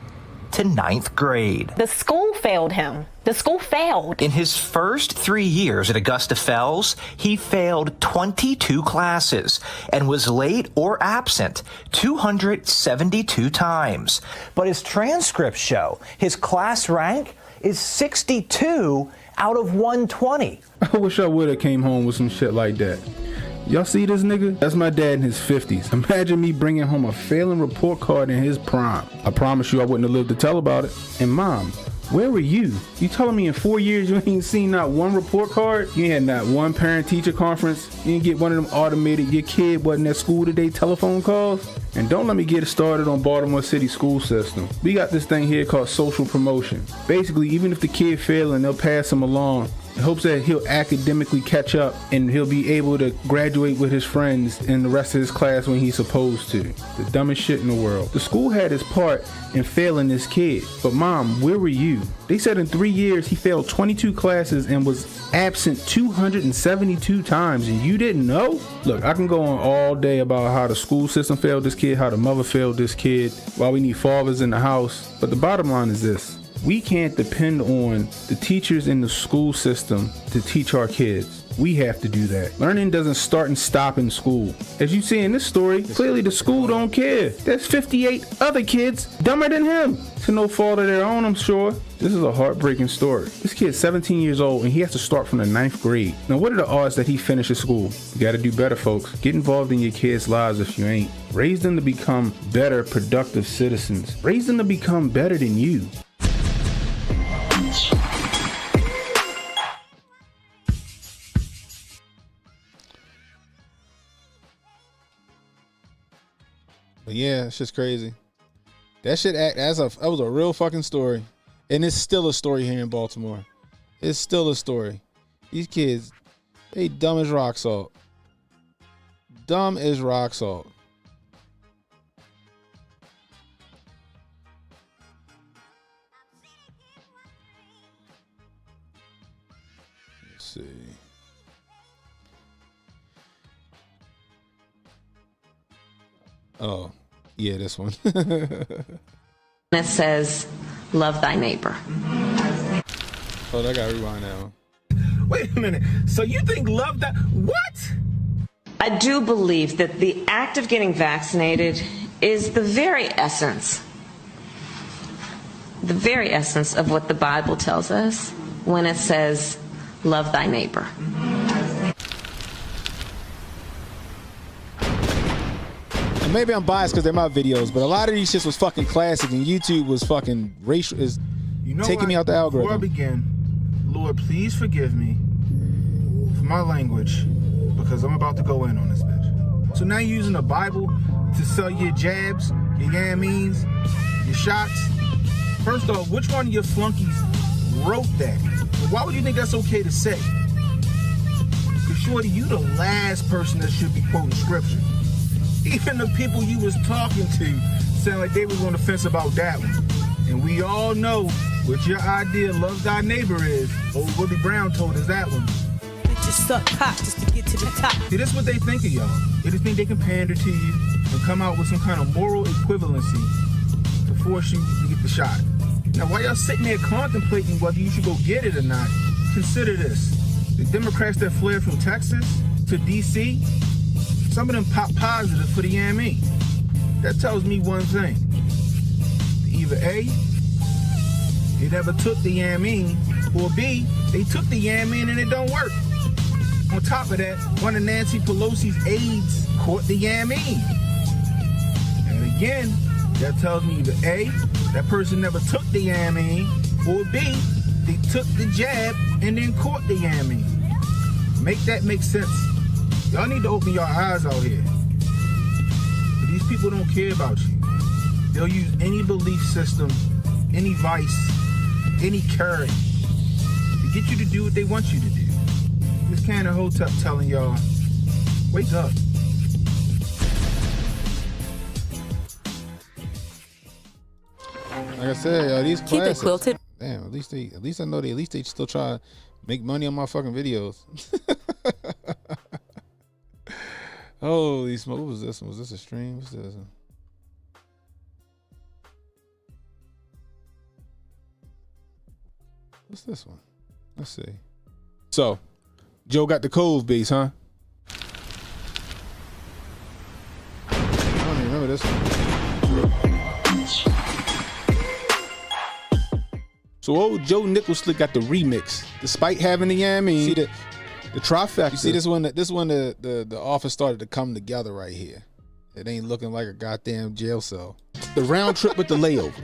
to 9th grade. The school failed him. The school failed. In his first 3 years at Augusta Fells, he failed 22 classes and was late or absent 272 times. But his transcripts show his class rank is 62 out of 120. I wish I would have came home with some shit like that. Y'all see this nigga? That's my dad in his 50s. Imagine me bringing home a failing report card in his prime. I promise you I wouldn't have lived to tell about it. And Mom, where were you? You telling me in 4 years you ain't seen not one report card? You ain't had not one parent-teacher conference? You didn't get one of them automated, your kid wasn't at school today telephone calls? And don't let me get it started on Baltimore City school system. We got this thing here called social promotion. Basically, even if the kid failing, they'll pass him along in hopes that he'll academically catch up and he'll be able to graduate with his friends in the rest of his class when he's supposed to. The dumbest shit in the world. The school had his part in failing this kid. But mom, where were you? They said in 3 years he failed 22 classes and was absent 272 times and you didn't know? Look, I can go on all day about how the school system failed this kid, how the mother failed this kid, why we need fathers in the house. But the bottom line is this. We can't depend on the teachers in the school system to teach our kids. We have to do that. Learning doesn't start and stop in school. As you see in this story, clearly the school don't care. There's 58 other kids dumber than him. To no fault of their own, I'm sure. This is a heartbreaking story. This kid's 17 years old and he has to start from the 9th grade. Now, what are the odds that he finishes school? You gotta do better, folks. Get involved in your kids' lives if you ain't. Raise them to become better, productive citizens. Raise them to become better than you. But yeah, it's just crazy. That shit that was a real fucking story. And it's still a story here in Baltimore. It's still a story. These kids, they dumb as rock salt. Dumb as rock salt. Let's see. Oh, yeah, this one. It says, love thy neighbor. Oh, I gotta rewind that one. Wait a minute. So you think love that? What? I do believe that the act of getting vaccinated is the very essence of what the Bible tells us when it says, love thy neighbor. Maybe I'm biased because they're my videos, but a lot of these shits was fucking classic, and YouTube was fucking racial. Is taking me out the algorithm. Before I begin, Lord, please forgive me for my language because I'm about to go in on this bitch. So now you're using the Bible to sell your jabs, your yammeens, your shots. First off, which one of your flunkies wrote that? Why would you think that's okay to say? Because shorty, you the last person that should be quoting scripture. Even the people you was talking to sound like they was on the fence about that one. And we all know what your idea love thy neighbor is. Old Willie Brown told us that one. Just suck cock just to get to the top. See, that's what they think of y'all. They just think they can pander to you and come out with some kind of moral equivalency to force you to get the shot. Now, while y'all sitting there contemplating whether you should go get it or not, consider this. The Democrats that fled from Texas to D.C., some of them pop positive for the Yameen. That tells me one thing. Either A, they never took the Yameen, or B, they took the Yameen and it don't work. On top of that, one of Nancy Pelosi's aides caught the Yameen. And again, that tells me either A, that person never took the Yameen, or B, they took the jab and then caught the Yameen. Make that make sense. Y'all need to open your eyes out here. But these people don't care about you. They'll use any belief system, any vice, any curry to get you to do what they want you to do. This kind of Hotep telling y'all, wake up. Like I said, yo, these Keep it classics. quilted. Damn, at least I know they still try to make money on my fucking videos. Holy smoke! What was this one? Was this a stream? What's this one? What's this one? Let's see. So, Joe got the Cove base, huh? I don't even remember this one. So old Joe Nicholslick got the remix, despite having the Yameen. See the trifecta. You see this one? The office started to come together right here. It ain't looking like a goddamn jail cell. The round trip with the layover.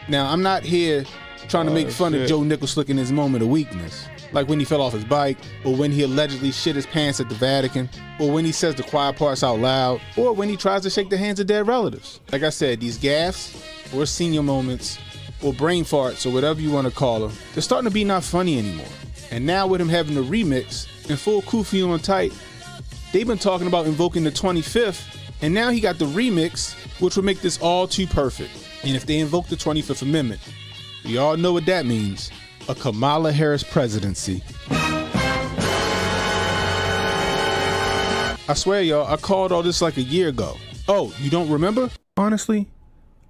Now I'm not here trying to make fun of Joe Nicholslick in his moment of weakness. Like when he fell off his bike, or when he allegedly shit his pants at the Vatican, or when he says the quiet parts out loud, or when he tries to shake the hands of dead relatives. Like I said, these gaffes, or senior moments, or brain farts, or whatever you want to call them, they're starting to be not funny anymore. And now with him having the remix and full kufi on tight, they've been talking about invoking the 25th, and now he got the remix, which will make this all too perfect. And if they invoke the 25th Amendment, we all know what that means. A Kamala Harris presidency. I swear, y'all, I called all this like a year ago. Oh, you don't remember? Honestly,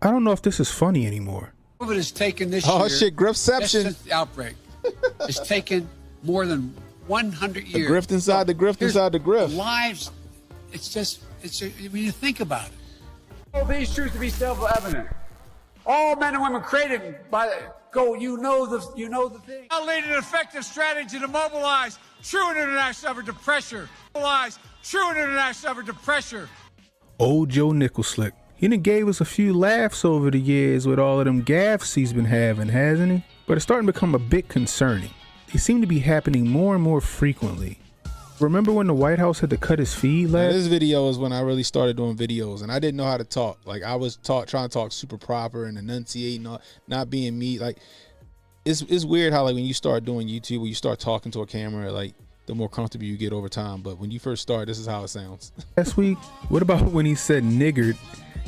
I don't know if this is funny anymore. COVID has taken this year. Oh shit, griftception. Just since the outbreak. It's taken more than 100 years. The grift inside the grift inside the grift. Lives, when you think about it. All these truths to be self-evident. All men and women created by you know the thing. I'll lead an effective strategy to mobilize true international effort to pressure. Old Joe Nicholslick. He done gave us a few laughs over the years with all of them gaffes he's been having, hasn't he? But it's starting to become a bit concerning. They seem to be happening more and more frequently. Remember when the White House had to cut his feed last? Now, this video is when I really started doing videos, and I didn't know how to talk. Like I was trying to talk super proper and enunciate, not being me. Like it's weird how like when you start doing YouTube, when you start talking to a camera, like the more comfortable you get over time. But when you first start, this is how it sounds. Last week, what about when he said niggard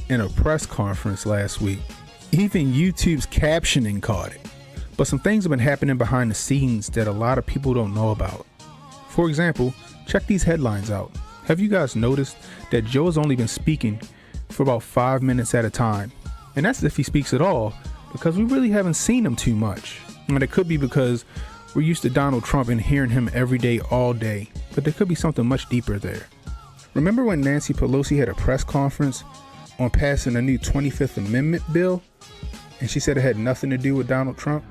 in a press conference last week? Even YouTube's captioning caught it. But some things have been happening behind the scenes that a lot of people don't know about. For example, check these headlines out. Have you guys noticed that Joe has only been speaking for about 5 minutes at a time? And that's if he speaks at all, because we really haven't seen him too much. And it could be because we're used to Donald Trump and hearing him every day, all day. But there could be something much deeper there. Remember when Nancy Pelosi had a press conference on passing a new 25th Amendment bill? And she said it had nothing to do with Donald Trump?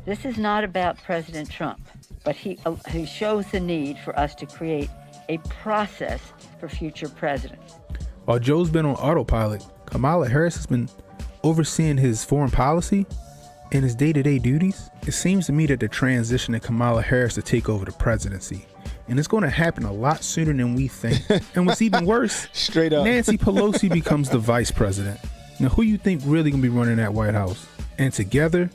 This is not about President Trump, but he shows the need for us to create a process for future presidents. While Joe's been on autopilot, Kamala Harris has been overseeing his foreign policy and his day-to-day duties. It seems to me that the transition of Kamala Harris to take over the presidency, and it's going to happen a lot sooner than we think. And what's even worse, straight up, Nancy Pelosi becomes the vice president. Now, who you think really going to be running that White House? And together,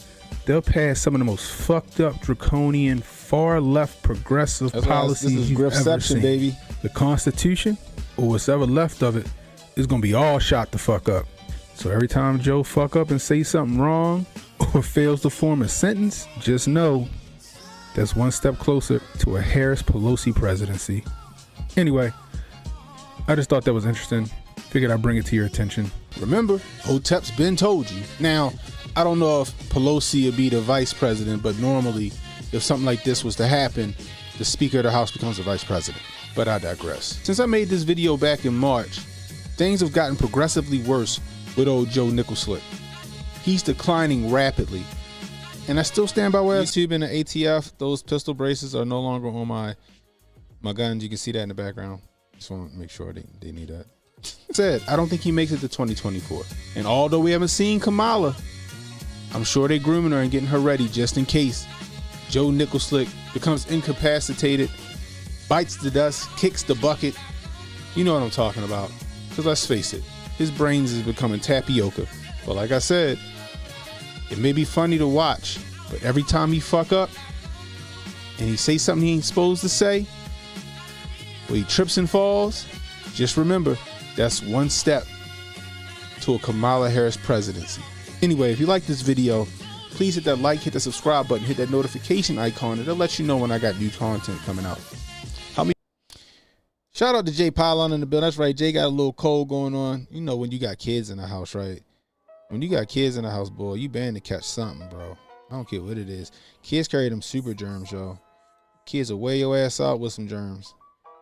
they'll pass some of the most fucked up, draconian, far left progressive policies you've ever seen. Baby. The Constitution, or what's ever left of it, is going to be all shot the fuck up. So every time Joe fuck up and say something wrong, or fails to form a sentence, just know that's one step closer to a Harris-Pelosi presidency. Anyway, I just thought that was interesting. Figured I'd bring it to your attention. Remember, Hotep's been told you. Now, I don't know if Pelosi would be the vice president, but normally, if something like this was to happen, the Speaker of the House becomes the vice president. But I digress. Since I made this video back in March, things have gotten progressively worse with old Joe Nicholslick. He's declining rapidly. And I still stand by where YouTube and the ATF, those pistol braces are no longer on my guns. You can see that in the background. Just want to make sure they need that. Said, I don't think he makes it to 2024. And although we haven't seen Kamala, I'm sure they're grooming her and getting her ready just in case Joe Nicholslick becomes incapacitated, bites the dust, kicks the bucket. You know what I'm talking about. Because let's face it, his brains is becoming tapioca. But like I said, it may be funny to watch, but every time he fuck up and he say something he ain't supposed to say, or he trips and falls, just remember, that's one step to a Kamala Harris presidency. Anyway, if you like this video, please hit that like, hit the subscribe button, hit that notification icon. It'll let you know when I got new content coming out. Shout out to Jay Pylon in the bill. That's right, Jay got a little cold going on. You know when you got kids in the house, right? When you got kids in the house, boy, you bound to catch something, bro. I don't care what it is. Kids carry them super germs, yo. Kids will wear your ass out with some germs.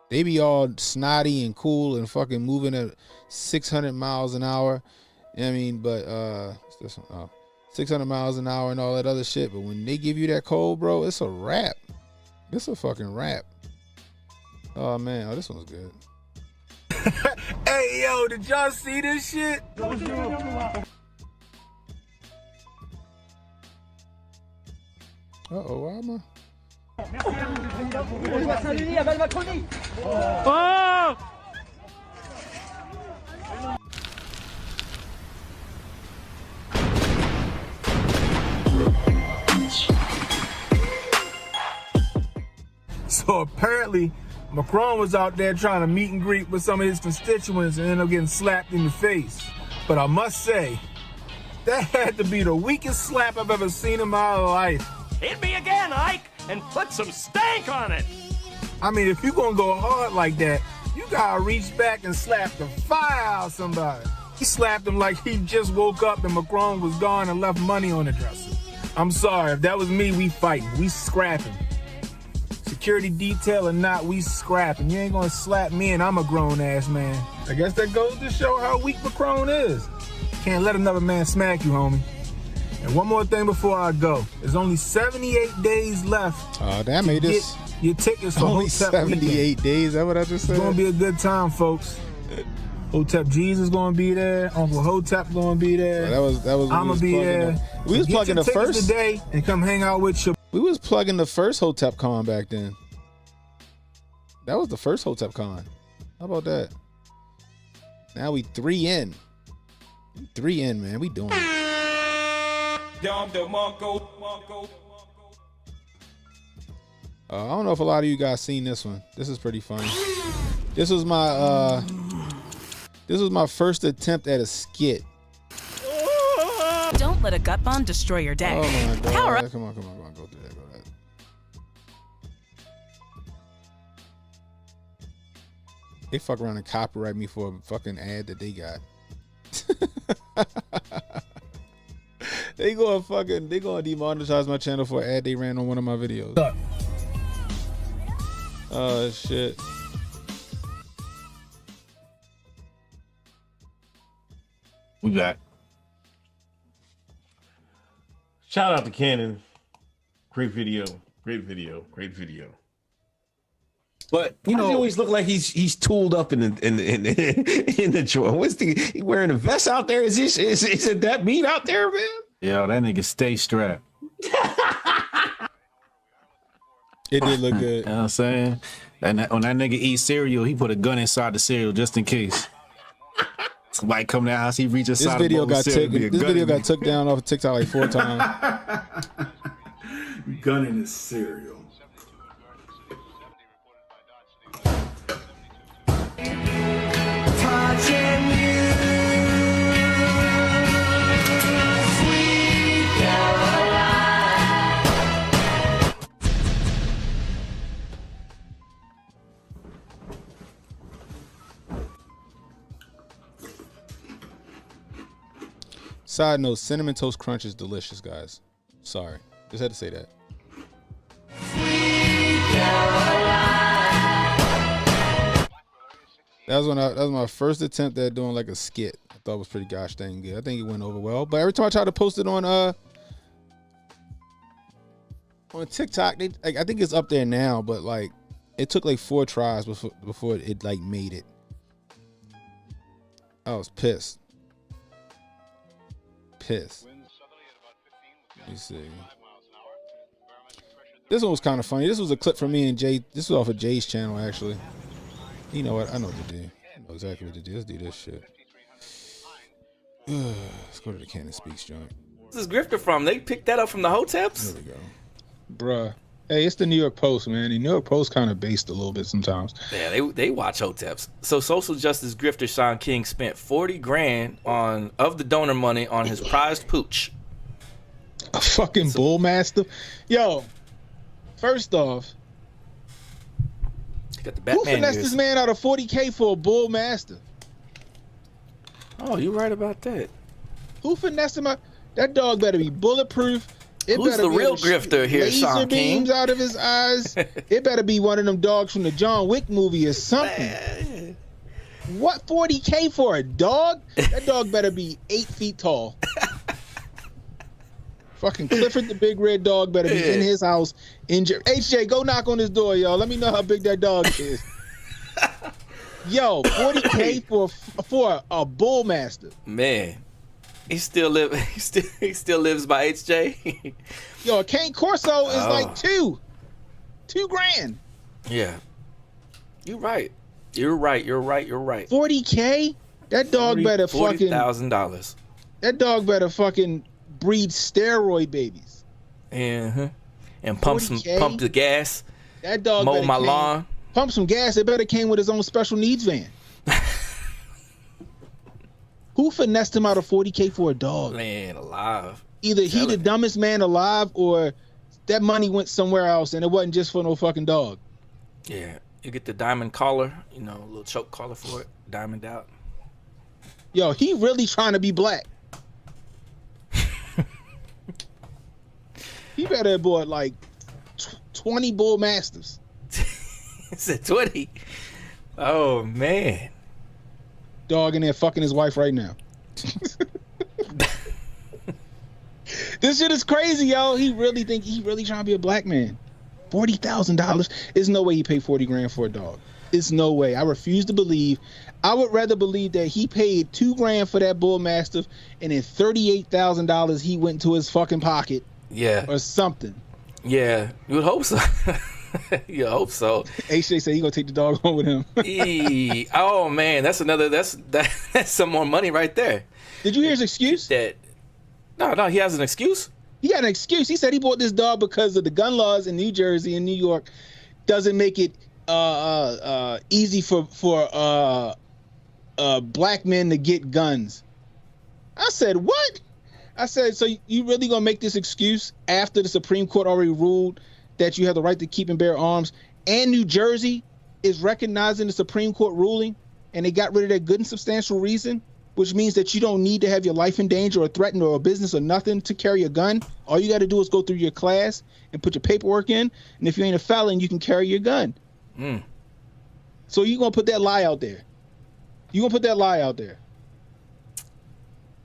They be all snotty and cool and fucking moving at 600 miles an hour. I mean, but what's this one? Oh, 600 miles an hour and all that other shit. But when they give you that cold, bro, it's a wrap. It's a fucking wrap. Oh man, oh, this one's good. Hey yo, did y'all see this shit? Uh-oh, why am I? Oh! So apparently, Macron was out there trying to meet and greet with some of his constituents and ended up getting slapped in the face. But I must say, that had to be the weakest slap I've ever seen in my life. Hit me again, Ike, and put some stank on it. I mean, if you're gonna go hard like that, you gotta reach back and slap the fire out of somebody. He slapped him like he just woke up and Macron was gone and left money on the dresser. I'm sorry, if that was me, we fighting, we scrapping. Security detail or not, we scrapping. You ain't gonna slap me and I'm a grown ass man. I guess that goes to show how weak Macron is. Can't let another man smack you, homie. And one more thing before I go. There's only 78 days left. Oh, that made this. Your tickets for only Hotep 78 weekend. days. Is that what I just said? It's gonna be a good time, folks. Hotep Jesus gonna be there. Uncle Hotep gonna be there. That was. I'm gonna be there. We was plugging the first today and come hang out with you. We was plugging the first Hotep Con back then. That was the first Hotep Con. How about that? Now we 3 in. 3 in, man. We doing it. I don't know if a lot of you guys seen this one. This is pretty funny. This was my first attempt at a skit. Don't let a gut bomb destroy your day. Oh my God. Power up. Come on. Go through that. They fuck around and copyright me for a fucking ad that they got. They gonna demonetize my channel for an ad they ran on one of my videos. Oh shit. We back. Shout out to Cannon. Great video. But you know, he always look like he's tooled up in the joint. What's he wearing a vest out there? Is it that meat out there, man? Yo, that nigga stay strapped. It did look good. You know what I'm saying? And when that nigga eats cereal, he put a gun inside the cereal just in case. Somebody come to the house, he reach inside This video the bowl of cereal, got took down off of TikTok like 4 times. Gun in his cereal. Side note, Cinnamon Toast Crunch is delicious, guys. Sorry. Just had to say that. That was my first attempt at doing like a skit. I thought it was pretty gosh dang good. I think it went over well. But every time I try to post it on TikTok, I think it's up there now, but like it took like 4 tries before it like made it. I was pissed. Let me see. This one was kind of funny. This was a clip from me and Jay. This was off of Jay's channel, actually. You know what? I know what to do. I know exactly what to do. Let's do this shit. Let's go to the Cannon Speaks joint. This is Grifter from. They picked that up from the Hoteps. There we go. Bruh. Hey, it's the New York Post, man. The New York Post kind of based a little bit sometimes. Yeah, they watch Hoteps. So social justice grifter Sean King spent $40,000 of the donor money on his prized pooch. A fucking bull mastiff. Yo, first off, got the who finessed this man out of $40K for a bull mastiff? Oh, you right about that. Who finessed him out? That dog better be bulletproof. Who's the real grifter here, Sean King? Laser beams out of his eyes. It better be one of them dogs from the John Wick movie or something. What, $40K for a dog? That dog better be 8 feet tall. Fucking Clifford the Big Red Dog better be in his house. HJ, go knock on his door, y'all. Let me know how big that dog is. Yo, $40K for a bull mastiff. Man. He still lives by HJ. Yo, a cane Corso is like $2 grand. Yeah. You're right. 40K? That dog better fucking $40,000. That dog better fucking breed steroid babies. And pump the gas. That dog mow better my lawn. Pump some gas. It better came with his own special needs van. Who finessed him out of 40K for a dog? Man, alive. Either he the dumbest man alive, or that money went somewhere else and it wasn't just for no fucking dog. Yeah, you get the diamond collar, a little choke collar for it, diamond out. Yo, he really trying to be black. He better have bought like 20 bull mastiffs. Is it 20? Oh man. Dog in there fucking his wife right now. This shit is crazy, yo. He really trying to be a black man. $40,000. There's no way he paid 40 grand for a dog. It's no way. I refuse to believe. I would rather believe that he paid $2 grand for that bull mastiff, and then $38,000 he went into his fucking pocket. Yeah. Or something. Yeah, you would hope so. You hope so. HJ said he gonna take the dog home with him. Oh man, that's some more money right there. Did you hear his excuse? No, he has an excuse. He had an excuse. He said he bought this dog because of the gun laws in New Jersey and New York doesn't make it easy for black men to get guns. I said, what? I said, so you really gonna make this excuse after the Supreme Court already ruled that you have the right to keep and bear arms, and New Jersey is recognizing the Supreme Court ruling, and they got rid of that good and substantial reason, which means that you don't need to have your life in danger or threatened or a business or nothing to carry a gun. All you got to do is go through your class and put your paperwork in, and if you ain't a felon, you can carry your gun. So you gonna put that lie out there.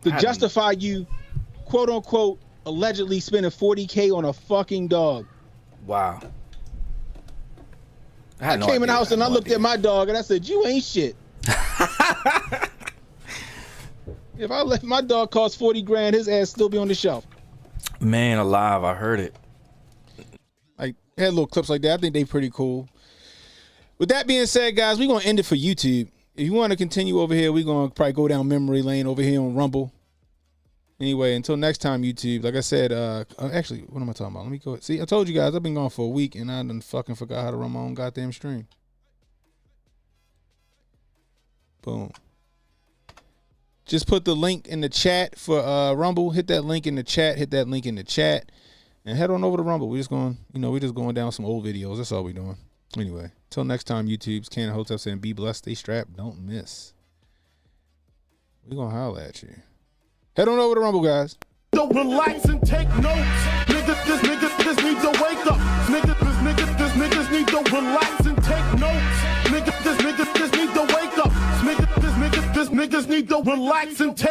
To justify you, quote unquote, allegedly spending 40K on a fucking dog. Wow. I came in the house and I looked at my dog and I said, you ain't shit. If I left my dog cost 40 grand, his ass still be on the shelf. Man alive, I heard it. Like, had little clips like that. I think they pretty cool. With that being said, guys, we're gonna end it for YouTube. If you want to continue over here, we're gonna probably go down memory lane over here on Rumble. Anyway, until next time, YouTube. Like I said, actually, what am I talking about? Let me go. See, I told you guys I've been gone for a week and I done fucking forgot how to run my own goddamn stream. Boom. Just put the link in the chat for Rumble. Hit that link in the chat. And head on over to Rumble. We're just going, we're just going down some old videos. That's all we're doing. Anyway, until next time, YouTube's Ken and Hotep saying, be blessed, stay strapped, don't miss. We're going to holler at you. Head on over to Rumble, guys. So relax and take notes. Niggas need to wake up. Niggas need to relax and take notes. Niggas need to wake up. Niggas need to relax and take